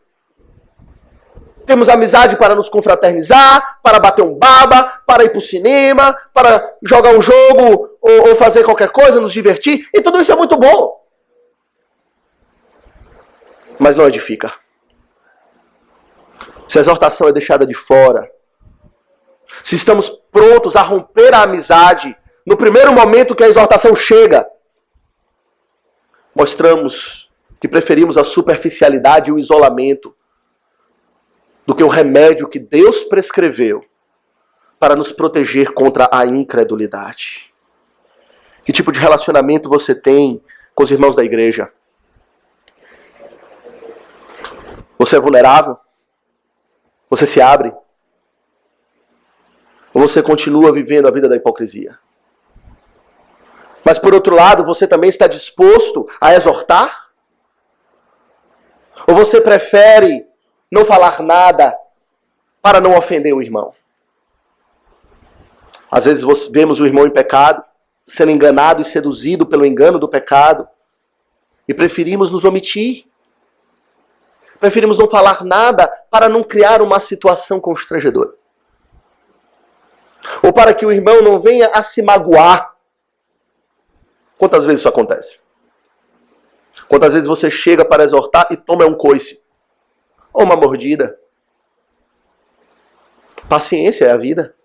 S1: Temos amizade para nos confraternizar, para bater um baba, para ir para o cinema, para jogar um jogo ou fazer qualquer coisa, nos divertir, e tudo isso é muito bom. Mas não edifica. Se a exortação é deixada de fora, se estamos prontos a romper a amizade no primeiro momento que a exortação chega, mostramos que preferimos a superficialidade e o isolamento do que o remédio que Deus prescreveu para nos proteger contra a incredulidade. Que tipo de relacionamento você tem com os irmãos da igreja? Você é vulnerável? Você se abre? Ou você continua vivendo a vida da hipocrisia? Mas por outro lado, você também está disposto a exortar? Ou você prefere não falar nada para não ofender o irmão? Às vezes vemos o irmão em pecado, sendo enganado e seduzido pelo engano do pecado, e preferimos nos omitir. preferimos não falar nada para não criar uma situação constrangedora. Ou para que o irmão não venha a se magoar. Quantas vezes isso acontece? Quantas vezes você chega para exortar e toma um coice? Ou uma mordida? Paciência é a vida.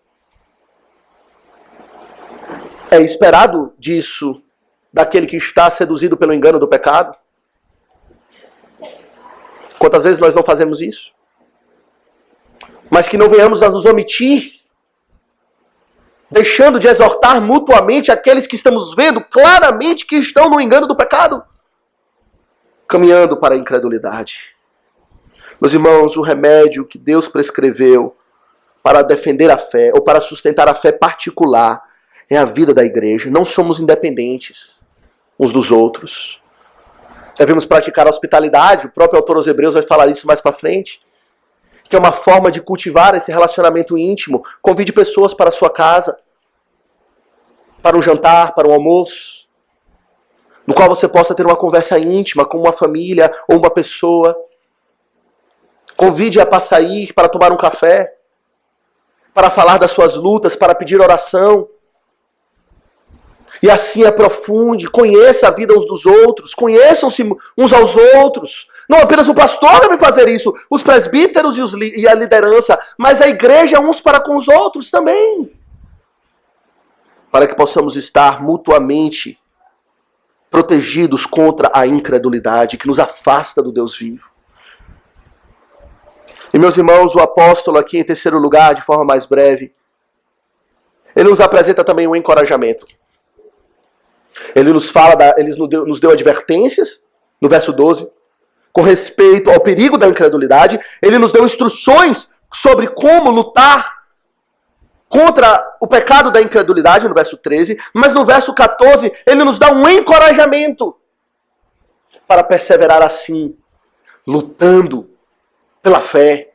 S1: É esperado disso, daquele que está seduzido pelo engano do pecado? Quantas vezes nós não fazemos isso? Mas que não venhamos a nos omitir, deixando de exortar mutuamente aqueles que estamos vendo claramente que estão no engano do pecado, caminhando para a incredulidade. Meus irmãos, o remédio que Deus prescreveu para defender a fé, ou para sustentar a fé particular, é a vida da igreja. Não somos independentes uns dos outros. Devemos praticar a hospitalidade. O próprio autor aos Hebreus vai falar isso mais para frente. Que é uma forma de cultivar esse relacionamento íntimo. Convide pessoas para a sua casa, para um jantar, para um almoço, no qual você possa ter uma conversa íntima com uma família ou uma pessoa. Convide-a para sair, para tomar um café, para falar das suas lutas, para pedir oração. E assim aprofunde, conheça a vida uns dos outros, conheçam-se uns aos outros. Não apenas o pastor deve fazer isso, os presbíteros e a liderança, mas a igreja uns para com os outros também. Para que possamos estar mutuamente protegidos contra a incredulidade que nos afasta do Deus vivo. E meus irmãos, o apóstolo aqui em terceiro lugar, de forma mais breve, ele nos apresenta também um encorajamento. Ele nos fala, ele nos deu advertências, no verso 12, com respeito ao perigo da incredulidade. Ele nos deu instruções sobre como lutar contra o pecado da incredulidade, no verso 13. Mas no verso 14, ele nos dá um encorajamento para perseverar assim, lutando pela fé,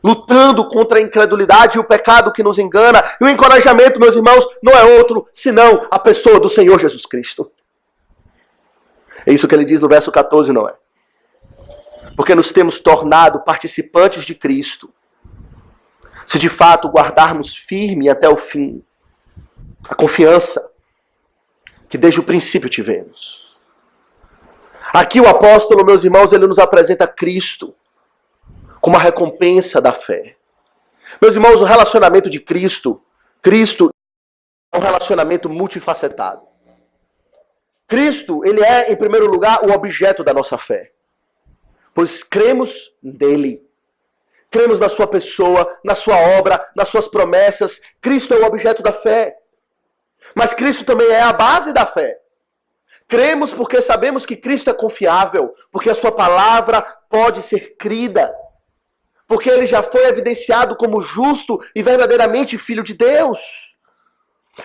S1: lutando contra a incredulidade e o pecado que nos engana. E o encorajamento, meus irmãos, não é outro senão a pessoa do Senhor Jesus Cristo. É isso que ele diz no verso 14, não é? Porque nos temos tornado participantes de Cristo, se de fato guardarmos firme até o fim a confiança que desde o princípio tivemos. Aqui o apóstolo, meus irmãos, ele nos apresenta Cristo como a recompensa da fé. Meus irmãos, o relacionamento de Cristo é um relacionamento multifacetado. Cristo, ele é, em primeiro lugar, o objeto da nossa fé. Pois cremos nele. Cremos na sua pessoa, na sua obra, nas suas promessas. Cristo é o objeto da fé. Mas Cristo também é a base da fé. Cremos porque sabemos que Cristo é confiável, porque a sua palavra pode ser crida. Porque ele já foi evidenciado como justo e verdadeiramente Filho de Deus.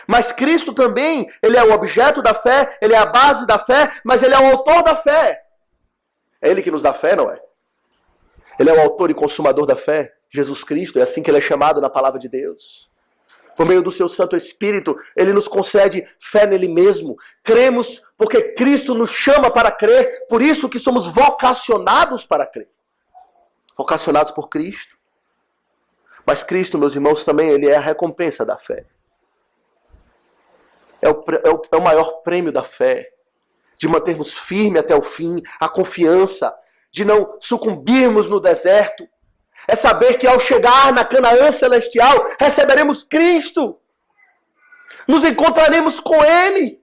S1: Mas Cristo também, ele é o objeto da fé, ele é a base da fé, mas ele é o autor da fé. É ele que nos dá fé, não é? Ele é o autor e consumador da fé, Jesus Cristo, é assim que ele é chamado na palavra de Deus. Por meio do seu Santo Espírito, ele nos concede fé nele mesmo. Cremos porque Cristo nos chama para crer, por isso que somos vocacionados para crer. Vocacionados por Cristo. Mas Cristo, meus irmãos, também ele é a recompensa da fé. É o maior prêmio da fé. De mantermos firme até o fim, a confiança, de não sucumbirmos no deserto. É saber que ao chegar na Canaã celestial, receberemos Cristo. Nos encontraremos com Ele.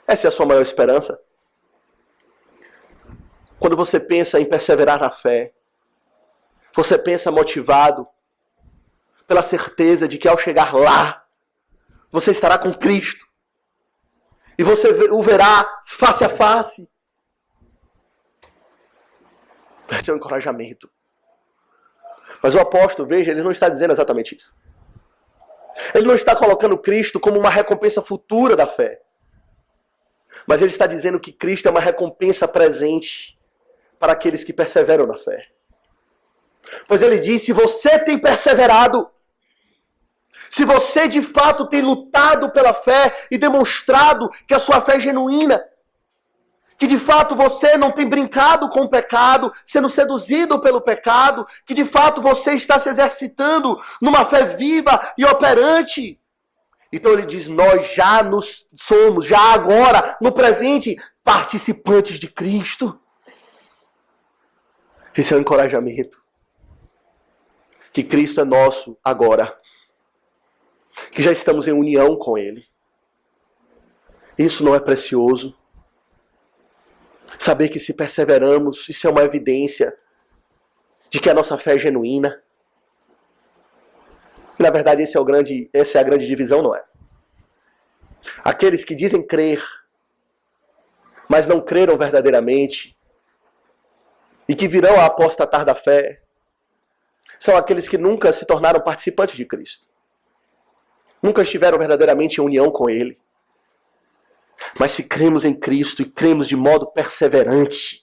S1: Essa é a sua maior esperança. Quando você pensa em perseverar na fé, você pensa motivado pela certeza de que ao chegar lá, você estará com Cristo. E você o verá face a face. Esse é um encorajamento. Mas o apóstolo, veja, ele não está dizendo exatamente isso. Ele não está colocando Cristo como uma recompensa futura da fé. Mas ele está dizendo que Cristo é uma recompensa presente para aqueles que perseveram na fé. Pois ele diz, se você tem perseverado, se você de fato tem lutado pela fé e demonstrado que a sua fé é genuína, Que de fato você não tem brincado com o pecado, sendo seduzido pelo pecado, que de fato você está se exercitando numa fé viva e operante. Então ele diz, nós já somos, já agora, no presente, participantes de Cristo. Esse é o encorajamento. Que Cristo é nosso agora. Que já estamos em união com Ele. Isso não é precioso? Saber que se perseveramos, isso é uma evidência de que a nossa fé é genuína. E, na verdade, essa é a grande divisão, não é? Aqueles que dizem crer, mas não creram verdadeiramente, e que virão a apostatar da fé, são aqueles que nunca se tornaram participantes de Cristo. Nunca estiveram verdadeiramente em união com Ele. Mas se cremos em Cristo e cremos de modo perseverante,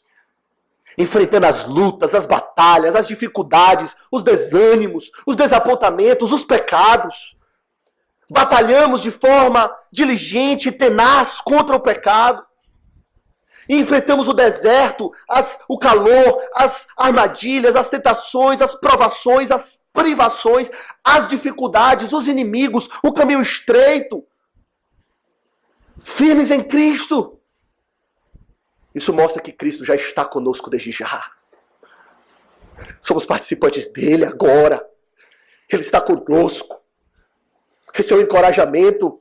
S1: enfrentando as lutas, as batalhas, as dificuldades, os desânimos, os desapontamentos, os pecados, batalhamos de forma diligente e tenaz contra o pecado, e enfrentamos o deserto, o calor, as armadilhas, as tentações, as provações, as privações, as dificuldades, os inimigos, o caminho estreito, firmes em Cristo. Isso mostra que Cristo já está conosco desde já. Somos participantes dele agora. Ele está conosco. Esse é o encorajamento.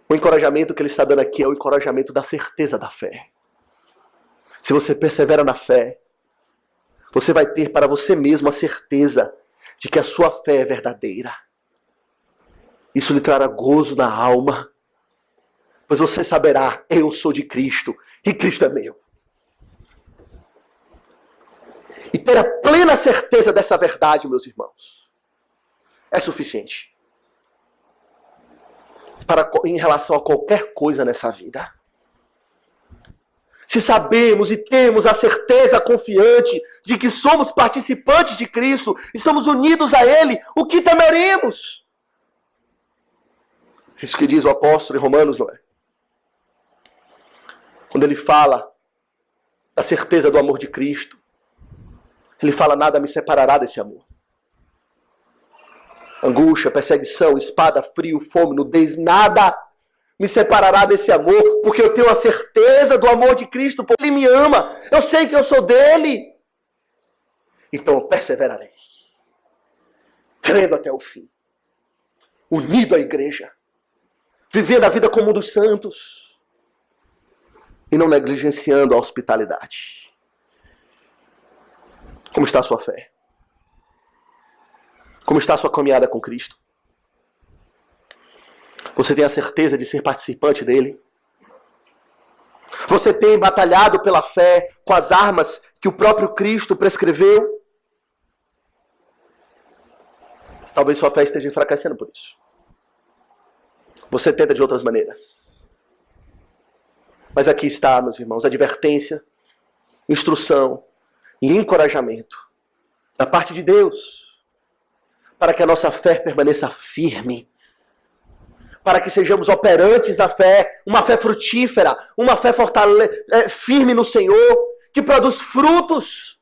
S1: O encorajamento que ele está dando aqui é o encorajamento da certeza da fé. Se você persevera na fé, você vai ter para você mesmo a certeza de que a sua fé é verdadeira. Isso lhe trará gozo na alma. Pois você saberá, eu sou de Cristo e Cristo é meu. E ter a plena certeza dessa verdade, meus irmãos, é suficiente em relação a qualquer coisa nessa vida. Se sabemos e temos a certeza confiante de que somos participantes de Cristo, estamos unidos a Ele, o que temeremos? Isso que diz o apóstolo em Romanos, não é? Quando ele fala da certeza do amor de Cristo, ele fala, nada me separará desse amor. Angústia, perseguição, espada, frio, fome, nudez, nada me separará desse amor, porque eu tenho a certeza do amor de Cristo, porque Ele me ama, eu sei que eu sou dele. Então eu perseverarei, crendo até o fim, unido à igreja, vivendo a vida como um dos santos, e não negligenciando a hospitalidade. Como está a sua fé? Como está a sua caminhada com Cristo? Você tem a certeza de ser participante dele? Você tem batalhado pela fé com as armas que o próprio Cristo prescreveu? Talvez sua fé esteja enfraquecendo por isso. Você tenta de outras maneiras. Mas aqui está, meus irmãos, advertência, instrução e encorajamento da parte de Deus, para que a nossa fé permaneça firme, para que sejamos operantes da fé, uma fé frutífera, uma fé firme no Senhor, que produz frutos,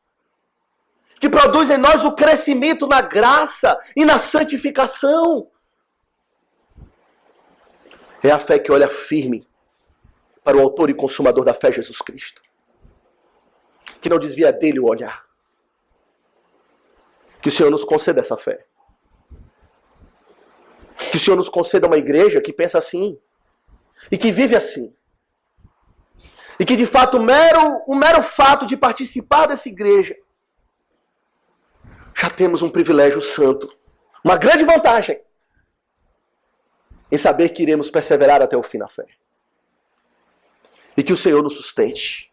S1: que produz em nós o crescimento na graça e na santificação. É a fé que olha firme para o autor e consumador da fé, Jesus Cristo, que não desvia dele o olhar. Que o Senhor nos conceda essa fé. Que o Senhor nos conceda uma igreja que pensa assim e que vive assim. E que de fato o mero fato de participar dessa igreja, já temos um privilégio santo, uma grande vantagem em saber que iremos perseverar até o fim na fé. E que o Senhor nos sustente.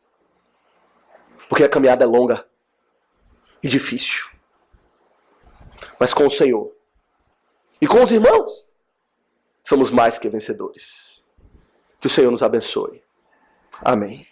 S1: Porque a caminhada é longa e difícil. Mas com o Senhor e com os irmãos, somos mais que vencedores. Que o Senhor nos abençoe. Amém.